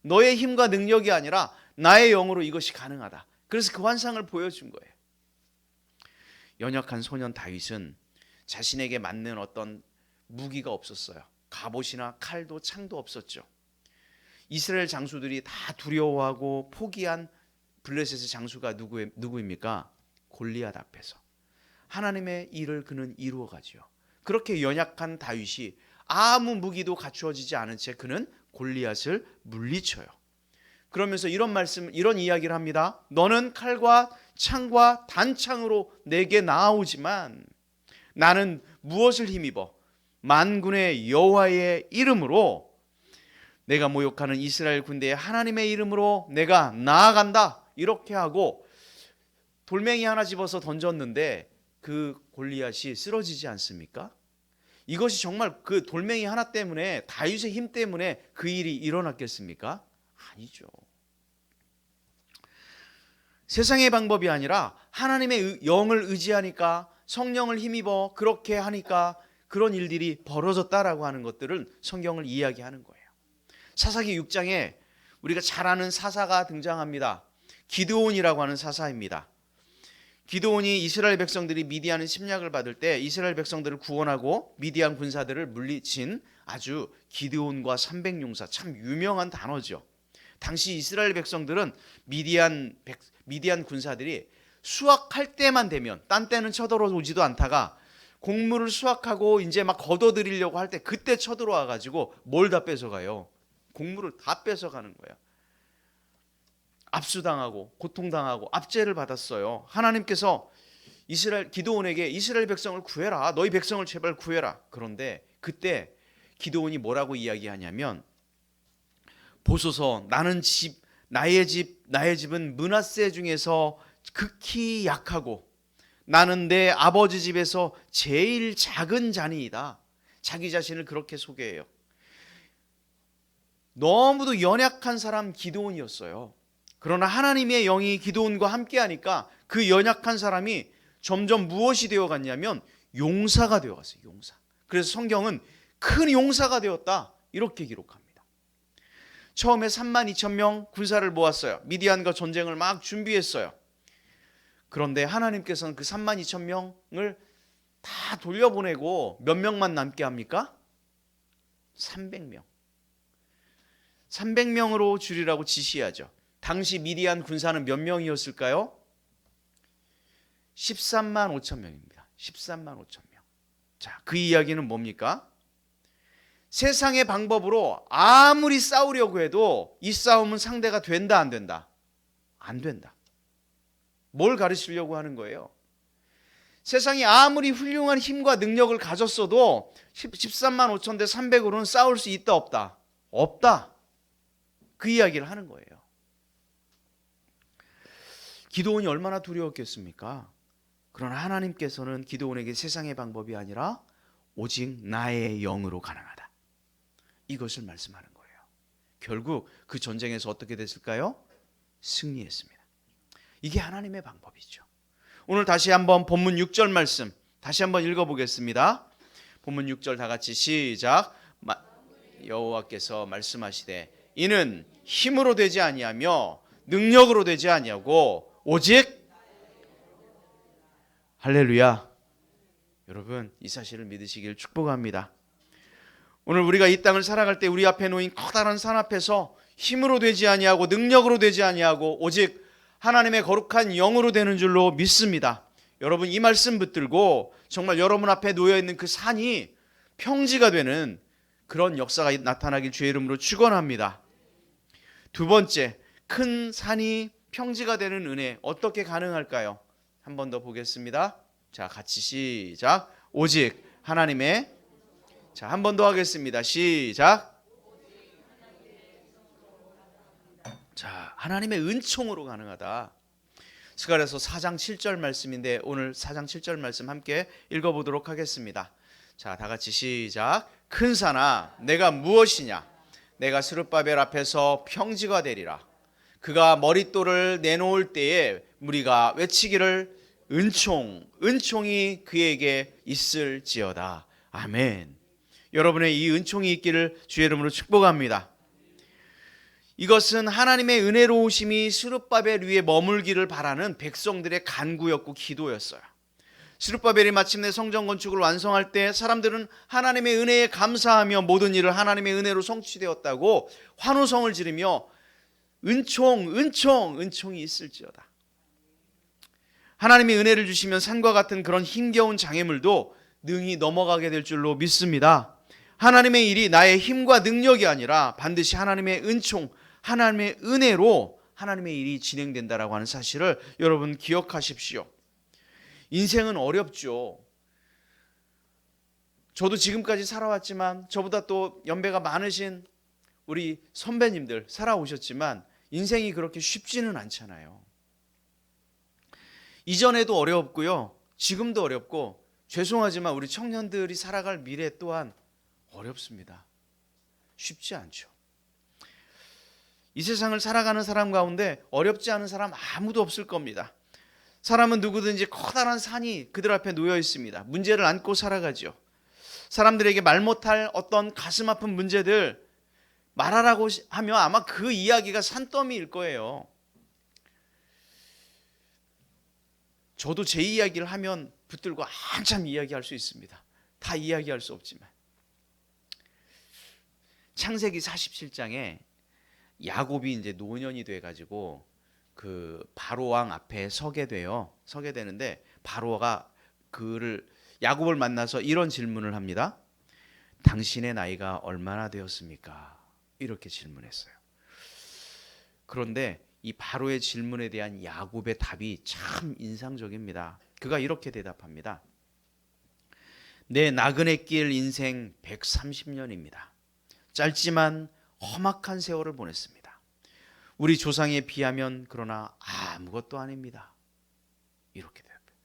너의 힘과 능력이 아니라 나의 영으로 이것이 가능하다. 그래서 그 환상을 보여준 거예요. 연약한 소년 다윗은 자신에게 맞는 어떤 무기가 없었어요. 갑옷이나 칼도 창도 없었죠. 이스라엘 장수들이 다 두려워하고 포기한 블레셋의 장수가 누구입니까? 골리앗 앞에서 하나님의 일을 그는 이루어 가지요. 그렇게 연약한 다윗이 아무 무기도 갖추어지지 않은 채 그는 골리앗을 물리쳐요. 그러면서 이런 이야기를 합니다. 너는 칼과 창과 단창으로 내게 나아오지만 나는 무엇을 힘입어? 만군의 여호와의 이름으로, 내가 모욕하는 이스라엘 군대의 하나님의 이름으로 내가 나아간다. 이렇게 하고 돌멩이 하나 집어서 던졌는데 그 골리앗이 쓰러지지 않습니까? 이것이 정말 그 돌멩이 하나 때문에, 다윗의 힘 때문에 그 일이 일어났겠습니까? 아니죠. 세상의 방법이 아니라 하나님의 영을 의지하니까, 성령을 힘입어 그렇게 하니까 그런 일들이 벌어졌다라고 하는 것들을 성경을 이야기하는 거예요. 사사기 6장에 우리가 잘 아는 사사가 등장합니다. 기드온이라고 하는 사사입니다. 기드온이 이스라엘 백성들이 미디안의 침략을 받을 때 이스라엘 백성들을 구원하고 미디안 군사들을 물리친 아주 기드온과 300용사, 참 유명한 단어죠. 당시 이스라엘 백성들은 미디안 군사들이 수확할 때만 되면, 딴 때는 쳐들어오지도 않다가 곡물을 수확하고 이제 막 걷어들이려고 할 때 그때 쳐들어와 가지고 뭘 다 뺏어가요? 곡물을 다 뺏어가는 거예요. 압수당하고 고통당하고 압제를 받았어요. 하나님께서 기드온에게 이스라엘 백성을 구해라. 너희 백성을 제발 구해라. 그런데 그때 기드온이 뭐라고 이야기하냐면, 보소서 나의 집은 므낫세 중에서 극히 약하고 나는 내 아버지 집에서 제일 작은 자니이다. 자기 자신을 그렇게 소개해요. 너무도 연약한 사람 기드온이었어요. 그러나 하나님의 영이 기드온과 함께하니까 그 연약한 사람이 점점 무엇이 되어갔냐면 용사가 되어갔어요. 용사. 그래서 성경은 큰 용사가 되었다 이렇게 기록합니다. 처음에 32,000명 군사를 모았어요. 미디안과 전쟁을 막 준비했어요. 그런데 하나님께서는 그 32,000명을 다 돌려보내고 몇 명만 남게 합니까? 300명. 300명으로 줄이라고 지시하죠. 당시 미디안 군사는 몇 명이었을까요? 13만 5천 명입니다. 13만 5천 명. 자, 그 이야기는 뭡니까? 세상의 방법으로 아무리 싸우려고 해도 이 싸움은 상대가 된다 안 된다? 안 된다. 뭘 가르치려고 하는 거예요? 세상이 아무리 훌륭한 힘과 능력을 가졌어도 13만 5천 대 300으로는 싸울 수 있다 없다? 없다. 그 이야기를 하는 거예요. 기드온이 얼마나 두려웠겠습니까? 그러나 하나님께서는 기드온에게 세상의 방법이 아니라 오직 나의 영으로 가능하다. 이것을 말씀하는 거예요. 결국 그 전쟁에서 어떻게 됐을까요? 승리했습니다. 이게 하나님의 방법이죠. 오늘 다시 한번 본문 6절 말씀 다시 한번 읽어보겠습니다. 본문 6절 다 같이 시작. 여호와께서 말씀하시되 이는 힘으로 되지 아니하며 능력으로 되지 아니하고 오직 할렐루야. 여러분 이 사실을 믿으시길 축복합니다. 오늘 우리가 이 땅을 살아갈 때 우리 앞에 놓인 커다란 산 앞에서 힘으로 되지 아니하고 능력으로 되지 아니하고 오직 하나님의 거룩한 영으로 되는 줄로 믿습니다. 여러분 이 말씀 붙들고 정말 여러분 앞에 놓여있는 그 산이 평지가 되는 그런 역사가 나타나길 주의 이름으로 축원합니다. 두 번째, 큰 산이 평지가 되는 은혜 어떻게 가능할까요? 한 번 더 보겠습니다. 자, 같이 시작. 오직 하나님의 자, 한 번 더 하겠습니다. 시작. 자, 하나님의 은총으로 가능하다. 스가랴서 4장 7절 말씀인데 오늘 4장 7절 말씀 함께 읽어보도록 하겠습니다. 자, 다 같이 시작. 큰 산아 내가 무엇이냐? 내가 스룹바벨 앞에서 평지가 되리라. 그가 머릿돌을 내놓을 때에 무리가 외치기를 은총이 그에게 있을지어다. 아멘. 여러분의 이 은총이 있기를 주의 이름으로 축복합니다. 이것은 하나님의 은혜로우심이 스룹바벨 위에 머물기를 바라는 백성들의 간구였고 기도였어요. 스룹바벨이 마침내 성전 건축을 완성할 때 사람들은 하나님의 은혜에 감사하며 모든 일을 하나님의 은혜로 성취되었다고 환호성을 지르며 은총이 있을지어다. 하나님의 은혜를 주시면 산과 같은 그런 힘겨운 장애물도 능히 넘어가게 될 줄로 믿습니다. 하나님의 일이 나의 힘과 능력이 아니라 반드시 하나님의 은총, 하나님의 은혜로 하나님의 일이 진행된다라고 하는 사실을 여러분 기억하십시오. 인생은 어렵죠. 저도 지금까지 살아왔지만 저보다 또 연배가 많으신 우리 선배님들 살아오셨지만 인생이 그렇게 쉽지는 않잖아요. 이전에도 어려웠고요. 지금도 어렵고 죄송하지만 우리 청년들이 살아갈 미래 또한 어렵습니다. 쉽지 않죠. 이 세상을 살아가는 사람 가운데 어렵지 않은 사람 아무도 없을 겁니다. 사람은 누구든지 커다란 산이 그들 앞에 놓여 있습니다. 문제를 안고 살아가죠. 사람들에게 말 못할 어떤 가슴 아픈 문제들 말하라고 하면 아마 그 이야기가 산더미일 거예요. 저도 제 이야기를 하면 붙들고 한참 이야기할 수 있습니다. 다 이야기할 수 없지만. 창세기 47장에 야곱이 이제 노년이 돼가지고 그 바로 왕 앞에 서게 되는데 바로가 야곱을 만나서 이런 질문을 합니다. 당신의 나이가 얼마나 되었습니까? 이렇게 질문했어요. 그런데 이 바로의 질문에 대한 야곱의 답이 참 인상적입니다. 그가 이렇게 대답합니다. 내 나그네 길 인생 130년입니다. 짧지만 험악한 세월을 보냈습니다. 우리 조상에 비하면 그러나 아무것도 아닙니다. 이렇게 대답해요.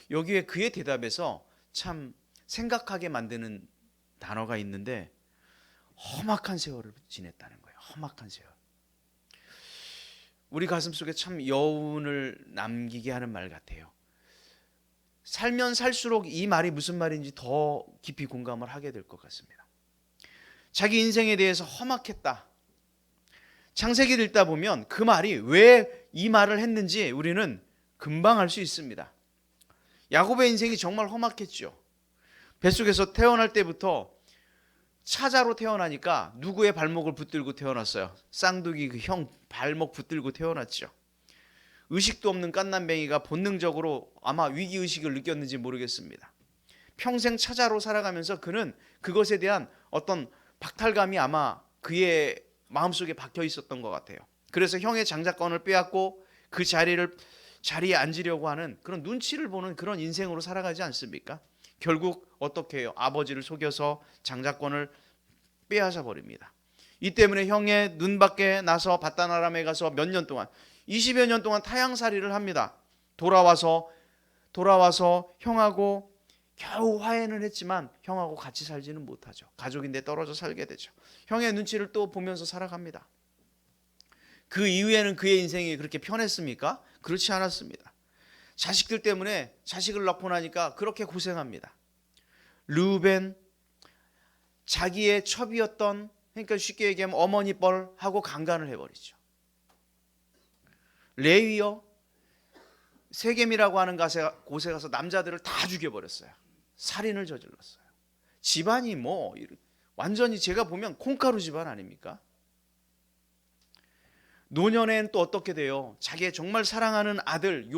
여기에 그의 대답에서 참 생각하게 만드는 단어가 있는데 험악한 세월을 지냈다는 거예요. 험악한 세월. 우리 가슴속에 참 여운을 남기게 하는 말 같아요. 살면 살수록 이 말이 무슨 말인지 더 깊이 공감을 하게 될 것 같습니다. 자기 인생에 대해서 험악했다. 창세기를 읽다 보면 그 말이 왜 이 말을 했는지 우리는 금방 알 수 있습니다. 야곱의 인생이 정말 험악했죠. 뱃속에서 태어날 때부터 차자로 태어나니까 누구의 발목을 붙들고 태어났어요? 쌍둥이 그 형 발목 붙들고 태어났죠. 의식도 없는 갓난뱅이가 본능적으로 아마 위기의식을 느꼈는지 모르겠습니다. 평생 차자로 살아가면서 그는 그것에 대한 어떤 박탈감이 아마 그의 마음속에 박혀 있었던 것 같아요. 그래서 형의 장자권을 빼앗고 그 자리에 앉으려고 하는 그런 눈치를 보는 그런 인생으로 살아가지 않습니까? 결국 어떻게 해요? 아버지를 속여서 장자권을 빼앗아 버립니다. 이 때문에 형의 눈 밖에 나서 바다나람에 가서 몇 년 동안 20여 년 동안 타향살이를 합니다. 돌아와서 형하고 겨우 화해는 했지만 형하고 같이 살지는 못하죠. 가족인데 떨어져 살게 되죠. 형의 눈치를 또 보면서 살아갑니다. 그 이후에는 그의 인생이 그렇게 편했습니까? 그렇지 않았습니다. 자식들 때문에 자식을 낳고 나니까 그렇게 고생합니다. 르우벤 자기의 첩이었던, 그러니까 쉽게 얘기하면 어머니 뻘하고 강간을 해버리죠. 레위요, 세겜이라고 하는 곳에 가서 남자들을 다 죽여버렸어요. 살인을 저질렀어요. 집안이 완전히 제가 보면 콩가루 집안 아닙니까? 노년엔 또 어떻게 돼요? 자기의 정말 사랑하는 아들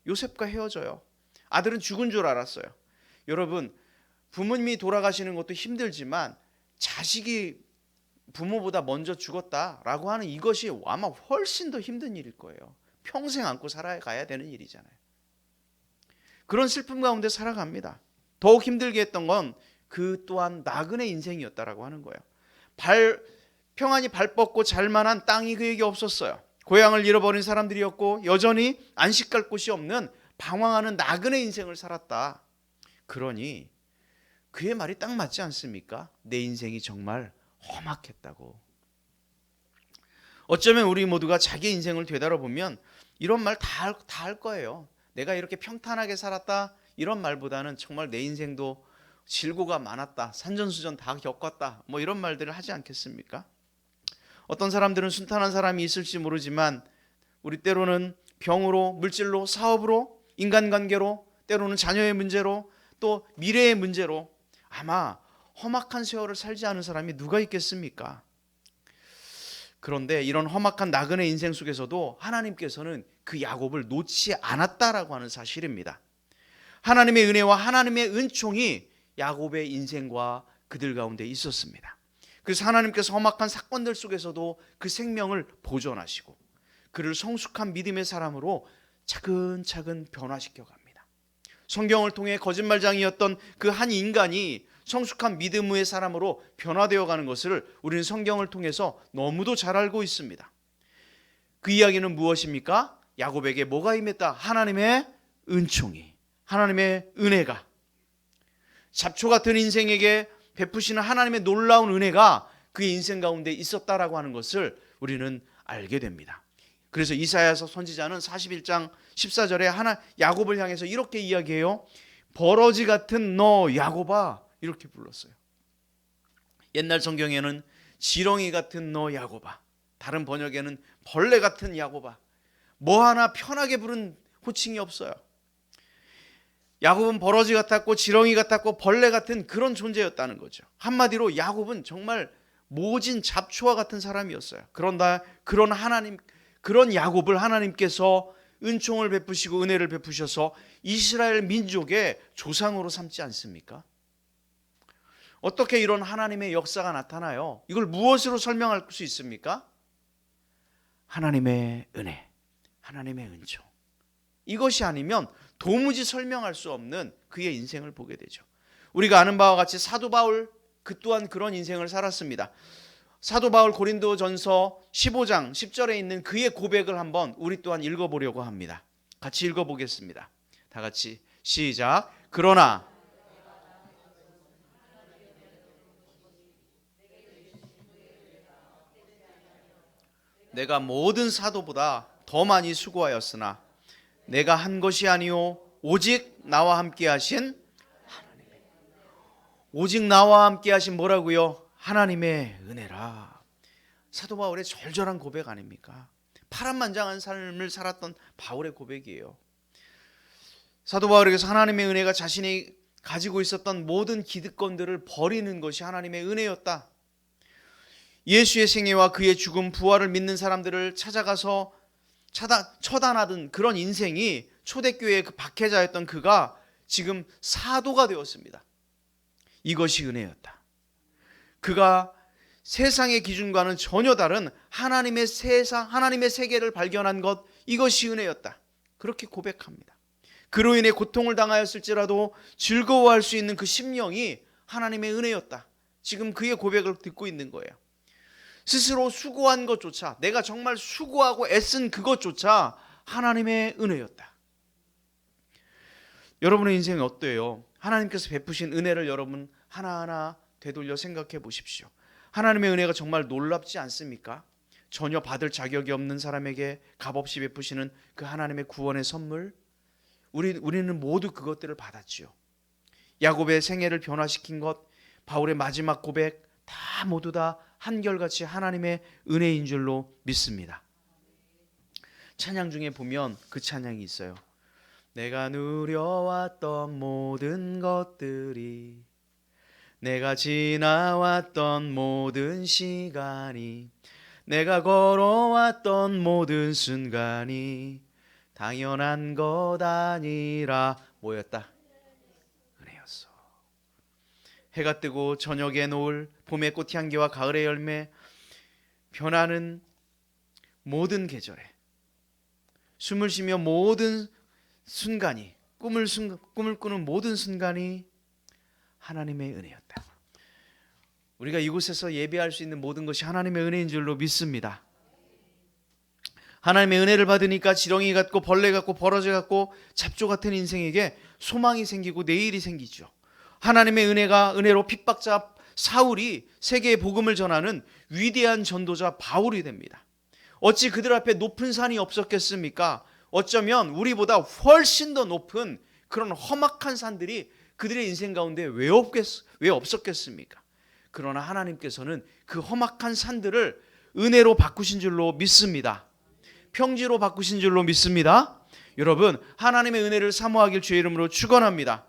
요셉과 헤어져요. 아들은 죽은 줄 알았어요. 여러분, 부모님이 돌아가시는 것도 힘들지만 자식이 부모보다 먼저 죽었다라고 하는 이것이 아마 훨씬 더 힘든 일일 거예요. 평생 안고 살아가야 되는 일이잖아요. 그런 슬픔 가운데 살아갑니다. 더욱 힘들게 했던 건 그 또한 나그네 인생이었다라고 하는 거예요. 평안히 발 뻗고 잘만한 땅이 그에게 없었어요. 고향을 잃어버린 사람들이었고 여전히 안식할 곳이 없는 방황하는 나그네 인생을 살았다. 그러니 그의 말이 딱 맞지 않습니까? 내 인생이 정말 험악했다고. 어쩌면 우리 모두가 자기 인생을 되돌아보면 이런 말 다 할 거예요. 내가 이렇게 평탄하게 살았다, 이런 말보다는 정말 내 인생도 질고가 많았다, 산전수전 다 겪었다, 이런 말들을 하지 않겠습니까? 어떤 사람들은 순탄한 사람이 있을지 모르지만 우리 때로는 병으로, 물질로, 사업으로, 인간관계로, 때로는 자녀의 문제로, 또 미래의 문제로 아마 험악한 세월을 살지 않은 사람이 누가 있겠습니까? 그런데 이런 험악한 나그네 인생 속에서도 하나님께서는 그 야곱을 놓지 않았다라고 하는 사실입니다. 하나님의 은혜와 하나님의 은총이 야곱의 인생과 그들 가운데 있었습니다. 그래서 하나님께서 험악한 사건들 속에서도 그 생명을 보존하시고 그를 성숙한 믿음의 사람으로 차근차근 변화시켜 갑니다. 성경을 통해 거짓말장이었던 그 한 인간이 성숙한 믿음의 사람으로 변화되어 가는 것을 우리는 성경을 통해서 너무도 잘 알고 있습니다. 그 이야기는 무엇입니까? 야곱에게 뭐가 임했다? 하나님의 은총이, 하나님의 은혜가, 잡초 같은 인생에게 베푸시는 하나님의 놀라운 은혜가 그의 인생 가운데 있었다라고 하는 것을 우리는 알게 됩니다. 그래서 이사야서 선지자는 41장 14절에 야곱을 향해서 이렇게 이야기해요. 버러지 같은 너 야곱아, 이렇게 불렀어요. 옛날 성경에는 지렁이 같은 너 야곱아, 다른 번역에는 벌레 같은 야곱아, 뭐 하나 편하게 부른 호칭이 없어요. 야곱은 버러지 같았고 지렁이 같았고 벌레 같은 그런 존재였다는 거죠. 한마디로 야곱은 정말 모진 잡초와 같은 사람이었어요. 그런데 그런 야곱을 하나님께서 은총을 베푸시고 은혜를 베푸셔서 이스라엘 민족의 조상으로 삼지 않습니까? 어떻게 이런 하나님의 역사가 나타나요? 이걸 무엇으로 설명할 수 있습니까? 하나님의 은혜, 하나님의 은총. 이것이 아니면 도무지 설명할 수 없는 그의 인생을 보게 되죠. 우리가 아는 바와 같이 사도 바울, 그 또한 그런 인생을 살았습니다. 사도 바울 고린도전서 15장 10절에 있는 그의 고백을 한번 우리 또한 읽어보려고 합니다. 같이 읽어보겠습니다. 다 같이 시작. 그러나 내가 모든 사도보다 더 많이 수고하였으나 내가 한 것이 아니요 오직 나와 함께 하신 하나님의, 오직 나와 함께 하신 뭐라고요? 하나님의 은혜라. 사도 바울의 절절한 고백 아닙니까? 파란만장한 삶을 살았던 바울의 고백이에요. 사도 바울에게서 하나님의 은혜가 자신이 가지고 있었던 모든 기득권들을 버리는 것이 하나님의 은혜였다. 예수의 생애와 그의 죽음, 부활을 믿는 사람들을 찾아가서 처단하던 그런 인생이 초대교회의 그 박해자였던 그가 지금 사도가 되었습니다. 이것이 은혜였다. 그가 세상의 기준과는 전혀 다른 하나님의 하나님의 세계를 발견한 것, 이것이 은혜였다. 그렇게 고백합니다. 그로 인해 고통을 당하였을지라도 즐거워할 수 있는 그 심령이 하나님의 은혜였다. 지금 그의 고백을 듣고 있는 거예요. 스스로 수고한 것조차, 내가 정말 수고하고 애쓴 그것조차 하나님의 은혜였다. 여러분의 인생이 어때요? 하나님께서 베푸신 은혜를 여러분 하나하나 되돌려 생각해 보십시오. 하나님의 은혜가 정말 놀랍지 않습니까? 전혀 받을 자격이 없는 사람에게 값없이 베푸시는 그 하나님의 구원의 선물, 우리는 모두 그것들을 받았지요. 야곱의 생애를 변화시킨 것, 바울의 마지막 고백, 다 모두 다 한결같이 하나님의 은혜인 줄로 믿습니다. 찬양 중에 보면 그 찬양이 있어요. 내가 누려왔던 모든 것들이, 내가 지나왔던 모든 시간이, 내가 걸어왔던 모든 순간이 당연한 것 아니라 뭐였다? 은혜였어. 해가 뜨고 저녁의 노을, 봄의 꽃향기와 가을의 열매, 변하는 모든 계절에, 숨을 쉬며 모든 순간이, 꿈을 꾸는 모든 순간이 하나님의 은혜였다. 우리가 이곳에서 예배할 수 있는 모든 것이 하나님의 은혜인 줄로 믿습니다. 하나님의 은혜를 받으니까 지렁이 같고 벌레 같고 버러지 같고 잡초 같은 인생에게 소망이 생기고 내일이 생기죠. 하나님의 은혜로 핍박자 사울이 세계에 복음을 전하는 위대한 전도자 바울이 됩니다. 어찌 그들 앞에 높은 산이 없었겠습니까? 어쩌면 우리보다 훨씬 더 높은 그런 험악한 산들이 그들의 인생 가운데 왜 없었겠습니까? 그러나 하나님께서는 그 험악한 산들을 은혜로 바꾸신 줄로 믿습니다. 평지로 바꾸신 줄로 믿습니다. 여러분, 하나님의 은혜를 사모하길 주의 이름으로 축원합니다.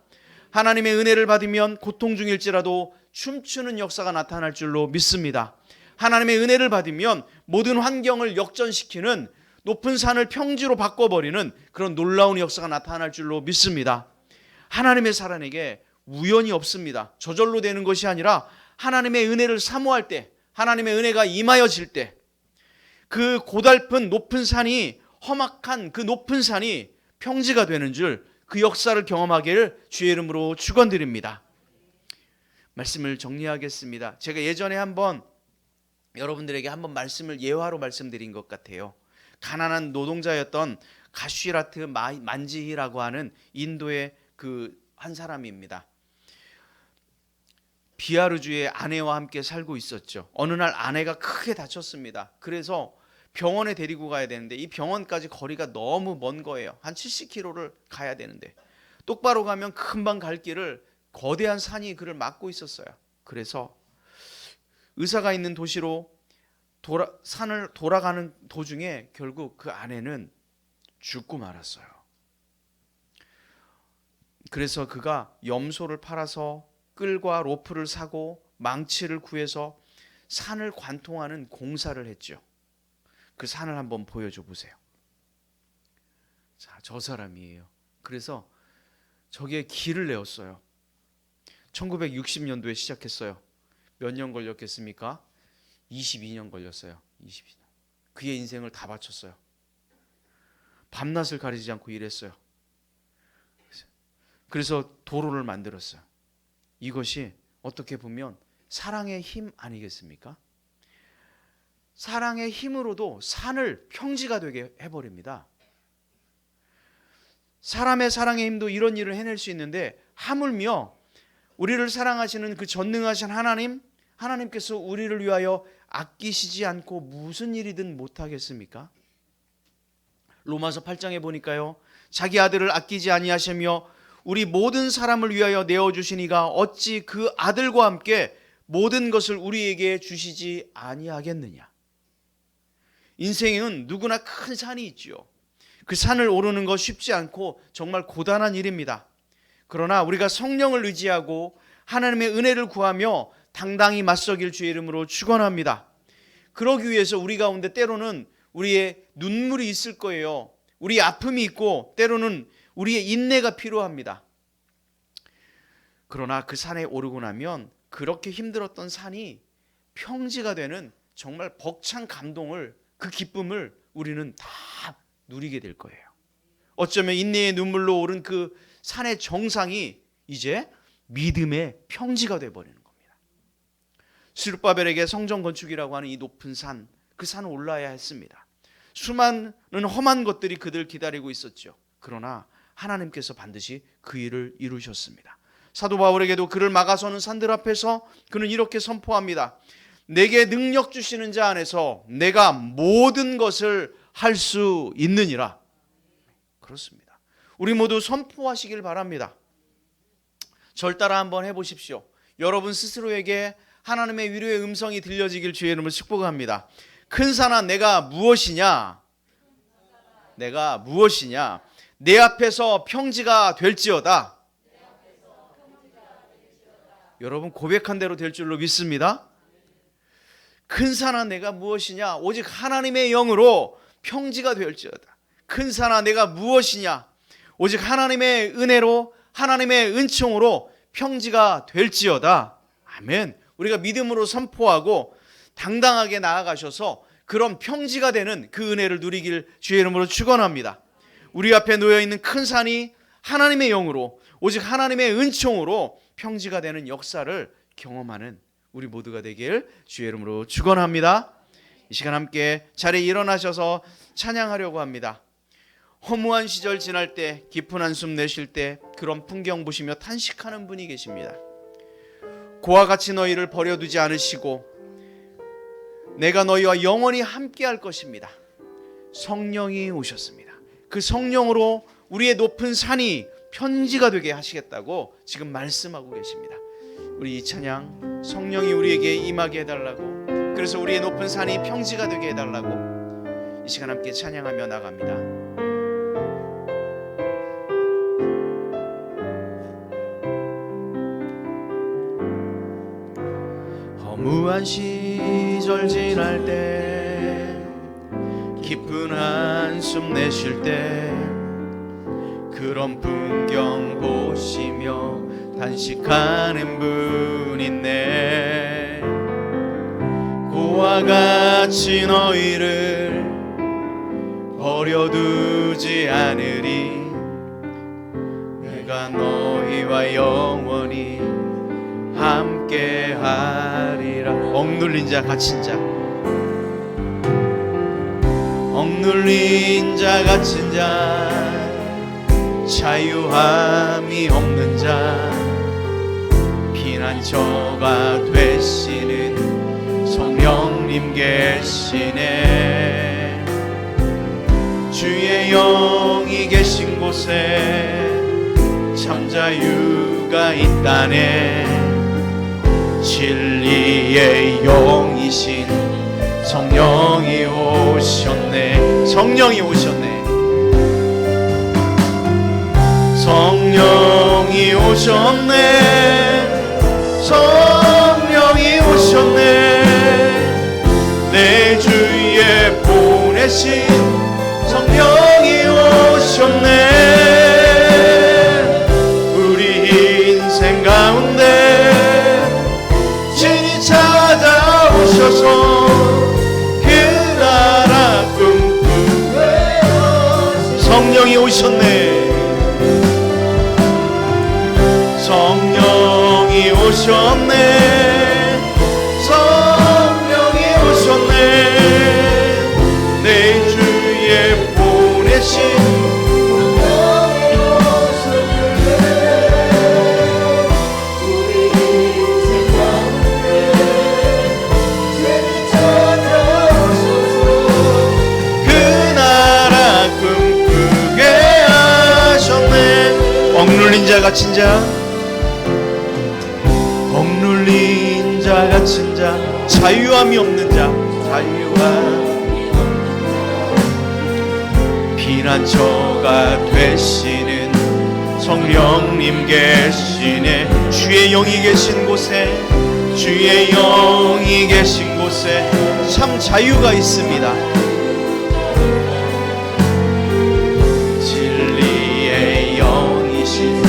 하나님의 은혜를 받으면 고통 중일지라도 춤추는 역사가 나타날 줄로 믿습니다. 하나님의 은혜를 받으면 모든 환경을 역전시키는, 높은 산을 평지로 바꿔버리는 그런 놀라운 역사가 나타날 줄로 믿습니다. 하나님의 사람에게 우연이 없습니다. 저절로 되는 것이 아니라 하나님의 은혜를 사모할 때, 하나님의 은혜가 임하여질 때, 그 고달픈 높은 산이, 험악한 그 높은 산이 평지가 되는 줄, 그 역사를 경험하기를 주의 이름으로 축원드립니다. 말씀을 정리하겠습니다. 제가 예전에 한번 여러분들에게 한번 말씀을 예화로 말씀드린 것 같아요. 가난한 노동자였던 가쉬라트 만지히라고 하는 인도의 그 한 사람입니다. 비하르주의 아내와 함께 살고 있었죠. 어느 날 아내가 크게 다쳤습니다. 그래서 병원에 데리고 가야 되는데 이 병원까지 거리가 너무 먼 거예요. 한 70km를 가야 되는데 똑바로 가면 금방 갈 길을 거대한 산이 그를 막고 있었어요. 그래서 의사가 있는 도시로 산을 돌아가는 도중에 결국 그 아내는 죽고 말았어요. 그래서 그가 염소를 팔아서 끌과 로프를 사고 망치를 구해서 산을 관통하는 공사를 했죠. 그 산을 한번 보여줘 보세요. 자, 저 사람이에요. 그래서 저기에 길을 내었어요. 1960년도에 시작했어요. 몇 년 걸렸겠습니까? 22년 걸렸어요. 22년. 그의 인생을 다 바쳤어요. 밤낮을 가리지 않고 일했어요. 그래서 도로를 만들었어요. 이것이 어떻게 보면 사랑의 힘 아니겠습니까? 사랑의 힘으로도 산을 평지가 되게 해버립니다. 사람의 사랑의 힘도 이런 일을 해낼 수 있는데 하물며 우리를 사랑하시는 그 전능하신 하나님께서 우리를 위하여 아끼시지 않고 무슨 일이든 못하겠습니까? 로마서 8장에 보니까요, 자기 아들을 아끼지 아니하시며 우리 모든 사람을 위하여 내어주시니가 어찌 그 아들과 함께 모든 것을 우리에게 주시지 아니하겠느냐. 인생은 누구나 큰 산이 있지요. 그 산을 오르는 것 쉽지 않고 정말 고단한 일입니다. 그러나 우리가 성령을 의지하고 하나님의 은혜를 구하며 당당히 맞서길 주의 이름으로 축원합니다. 그러기 위해서 우리 가운데 때로는 우리의 눈물이 있을 거예요. 우리 아픔이 있고 때로는 우리의 인내가 필요합니다. 그러나 그 산에 오르고 나면 그렇게 힘들었던 산이 평지가 되는 정말 벅찬 감동을, 그 기쁨을 우리는 다 누리게 될 거예요. 어쩌면 인내의 눈물로 오른 그 산의 정상이 이제 믿음의 평지가 되어버리는 겁니다. 스룹바벨에게 성전 건축이라고 하는 이 높은 산, 그 산을 올라야 했습니다. 수많은 험한 것들이 그들 기다리고 있었죠. 그러나 하나님께서 반드시 그 일을 이루셨습니다. 사도 바울에게도 그를 막아서는 산들 앞에서 그는 이렇게 선포합니다. 내게 능력 주시는 자 안에서 내가 모든 것을 할 수 있느니라. 그렇습니다. 우리 모두 선포하시길 바랍니다. 절 따라 한번 해보십시오. 여러분 스스로에게 하나님의 위로의 음성이 들려지길 주의 이름으로 축복합니다. 큰 산아, 내가 무엇이냐? 내가 무엇이냐? 내 앞에서 평지가 될지어다. 여러분 고백한 대로 될 줄로 믿습니다. 큰 산아, 내가 무엇이냐? 오직 하나님의 영으로 평지가 될지어다. 큰 산아, 내가 무엇이냐? 오직 하나님의 은혜로, 하나님의 은총으로 평지가 될지어다. 아멘. 우리가 믿음으로 선포하고 당당하게 나아가셔서 그런 평지가 되는 그 은혜를 누리길 주의 이름으로 축원합니다. 우리 앞에 놓여있는 큰 산이 하나님의 영으로, 오직 하나님의 은총으로 평지가 되는 역사를 경험하는 우리 모두가 되길 주의 이름으로 축원합니다. 이 시간 함께 자리에 일어나셔서 찬양하려고 합니다. 허무한 시절 지날 때, 깊은 한숨 내쉴 때 그런 풍경 보시며 탄식하는 분이 계십니다. 고와 같이 너희를 버려두지 않으시고 내가 너희와 영원히 함께할 것입니다. 성령이 오셨습니다. 그 성령으로 우리의 높은 산이 편지가 되게 하시겠다고 지금 말씀하고 계십니다. 우리 이 찬양, 성령이 우리에게 임하게 해달라고, 그래서 우리의 높은 산이 평지가 되게 해달라고 이 시간 함께 찬양하며 나갑니다. 허무한 시절 지날 때, 깊은 한숨 내쉴 때 그런 풍경 보시며 단식하는 분 있네. 고와 같이 너희를 버려두지 않으리. 내가 너희와 영원히 함께하리라. 억눌린 자, 갇힌 자, 억눌린 자, 갇힌 자, 자유함이 없는 자, 피난처가 되시는 성령님 계시네. 주의 영이 계신 곳에 참 자유가 있다네. 진리의 영이신 성령이 오셨네. 성령이 오셨네. 성령이 오셨네. 성령이 오셨네. 내 주위에 보내신 성령이 오셨네. 우리 인생 가운데 친히 찾아오셔서 그 나라 꿈꾸네. 성령이 오셨네. 성령이 오셨네. 성령이 오셨네. 억눌린 자 갇힌 자, 억눌린 자 갇힌 자, 자유함이 없는 자, 자유함, 피난처가 되시는 성령님 계시네. 주의 영이 계신 곳에, 주의 영이 계신 곳에 참 자유가 있습니다. 진리의 영이신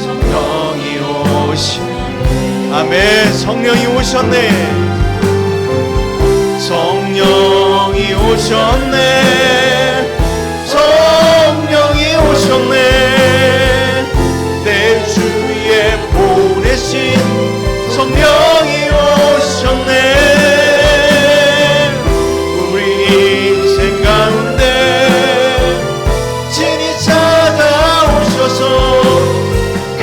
성령이 오신, 아멘. 성령이 오셨네. 성령이 오셨네. 성령이 오셨네. 내 주에 보내신 성령이 오셨네. 우리 인생 가운데 진히 찾아오셔서 그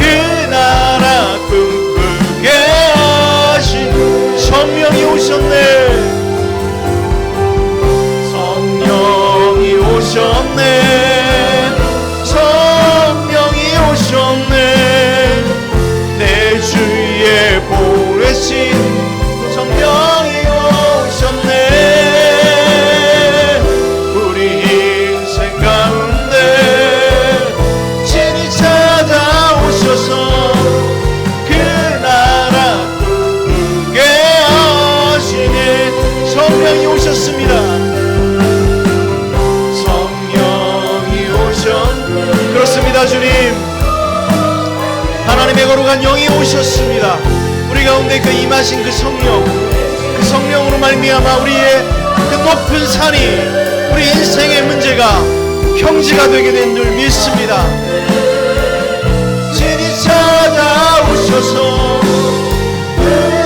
나라 꿈꾸게 하신 성령이 오셨네. 성령이 오셨네. 성령이 오셨네. 내 주에 보내신 성령이 오셨네. 우리 인생 가운데 진히 찾아오셔서 그 나라 꿈꾸게 하시네. 성령이 오셨습니다. 성령이 오셨네. 그렇습니다. 주님, 하나님의 거룩한 영이 오셨습니다. 우리 가운데 그 임하신 그 성령으로 말미암아 우리의 그 높은 산이, 우리 인생의 문제가 평지가 되게 된 줄 믿습니다. 진히 찾아오셔서 그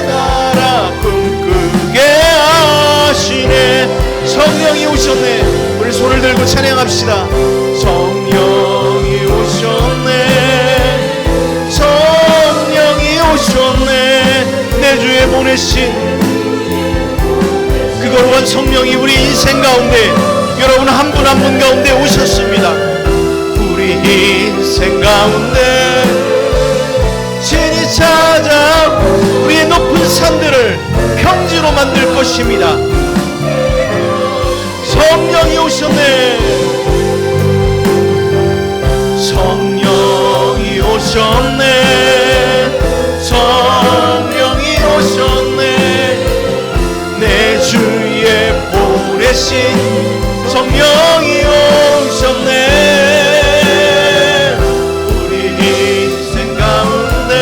나라 꿈꾸게 하시네. 성령이 오셨네. 우리 손을 들고 찬양합시다. 성령이 오셨네. 성령이 오셨네. 내 주에 보내신 그 거룩한 성령이 우리 인생 가운데, 여러분 한 분 한 분 가운데 오셨습니다. 우리 인생 가운데 진히 찾아 우리의 높은 산들을 평지로 만들 것입니다. 성령이 오셨네. 성령이 오셨네. 성령이 오셨네. 내 주에 보내신 성령이 오셨네. 우리 인생 가운데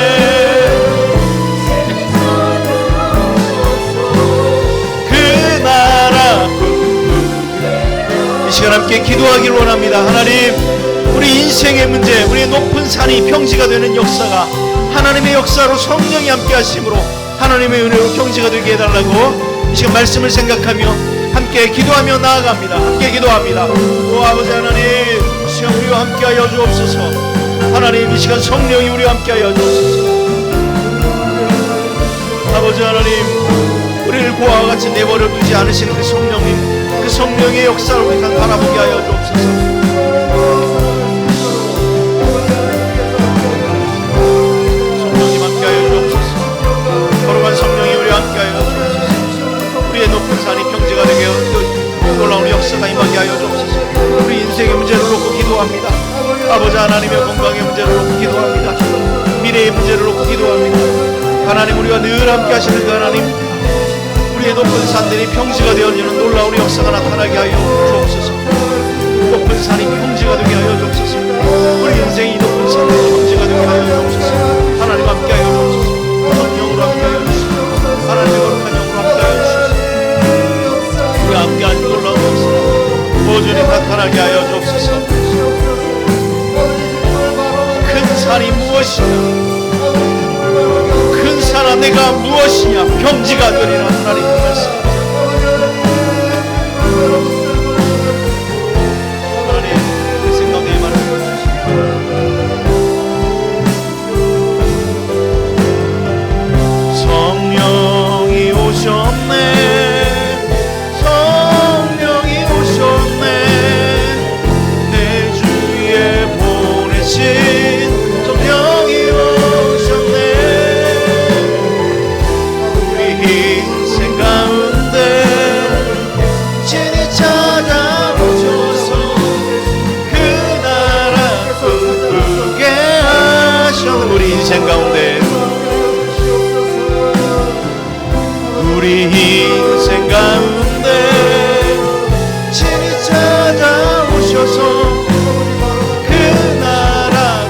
그 나라 이 시간 함께 기도하길 원합니다. 하나님, 우리 인생의 문제, 우리의 높은 산이 평지가 되는 역사가 하나님의 역사로 성령이 함께 하심으로 하나님의 은혜로 평지가 되게 해달라고 이 시간 말씀을 생각하며 함께 기도하며 나아갑니다. 함께 기도합니다. 오 아버지 하나님, 이 시간 우리와 함께하여 주옵소서. 하나님, 이 시간 성령이 우리와 함께하여 주옵소서. 아버지 하나님, 우리를 고아와 같이 내버려 두지 않으시는 그 성령님, 그 성령의 역사를 우리가 바라보게 하여 주옵소서. 성령이 우리와 함께하여 주옵소서. 우리의 높은 산이 평지가 되게 놀라운 역사가 임하게 하여 주옵소서. 우리 인생의 문제를 놓고 기도합니다. 아버지 하나님의 건강의 문제를 놓고 기도합니다. 미래의 문제를 놓고 기도합니다. 하나님, 우리와 늘 함께 하시는 그 하나님, 우리의 높은 산들이 평지가 되어지는 놀라운 역사가 나타나게 하여 주옵소서. 높은 산이 평지가 되게 하여 주옵소서. 우리 인생이 높은 산들이 평지가 되게 하여 주옵소서. 하나님 함께 하여 주옵소서. 성령으로 함께 하여 주옵소서. 하나님의 거룩한 영으로 함께 하여 주옵소서. 우리가 함께하는 놀라운 역사 보존히 나타나게 하여 주옵소서. 큰 산이 무엇이냐, 큰 산아 내가 무엇이냐, 평지가 되리라. 하나님의 말씀, 하나님 내 생각에 임하는 성령이 오셨네. 성령이 오셨네. 내 주에 보내신 성령 인생 가운데 우리 인생 가운데 친히 찾아오셔서 그 나라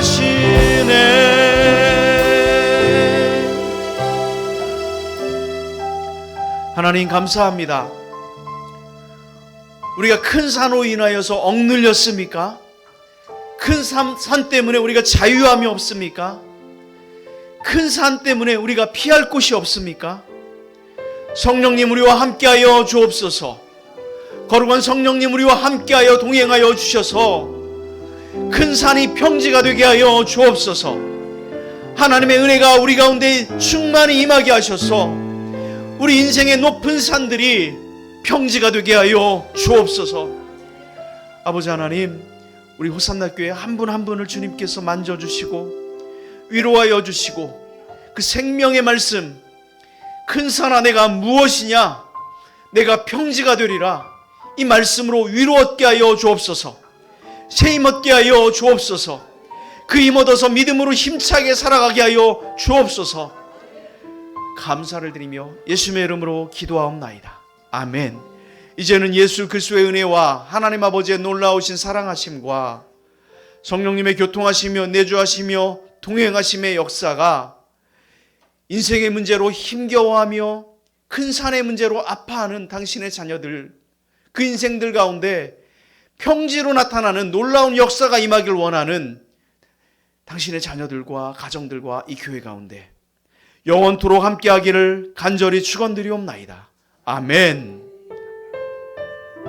하시네. 하나님 감사합니다. 우리가 큰 산으로 인하여서 억눌렸습니까? 큰 산 때문에 우리가 자유함이 없습니까? 큰 산 때문에 우리가 피할 곳이 없습니까? 성령님 우리와 함께하여 주옵소서. 거룩한 성령님 우리와 함께하여 동행하여 주셔서 큰 산이 평지가 되게 하여 주옵소서. 하나님의 은혜가 우리 가운데 충만히 임하게 하셔서 우리 인생의 높은 산들이 평지가 되게 하여 주옵소서. 아버지 하나님, 우리 호산나 교회 한 분 한 분을 주님께서 만져주시고 위로하여 주시고 그 생명의 말씀, 큰 산아 내가 무엇이냐, 내가 평지가 되리라, 이 말씀으로 위로 얻게 하여 주옵소서. 세임 얻게 하여 주옵소서. 그 힘 얻어서 믿음으로 힘차게 살아가게 하여 주옵소서. 감사를 드리며 예수님의 이름으로 기도하옵나이다. 아멘. 이제는 예수 그리스도의 은혜와 하나님 아버지의 놀라우신 사랑하심과 성령님의 교통하시며 내주하시며 동행하심의 역사가 인생의 문제로 힘겨워하며 큰 산의 문제로 아파하는 당신의 자녀들, 그 인생들 가운데 평지로 나타나는 놀라운 역사가 임하길 원하는 당신의 자녀들과 가정들과 이 교회 가운데 영원토록 함께하기를 간절히 축원드리옵나이다. 아멘.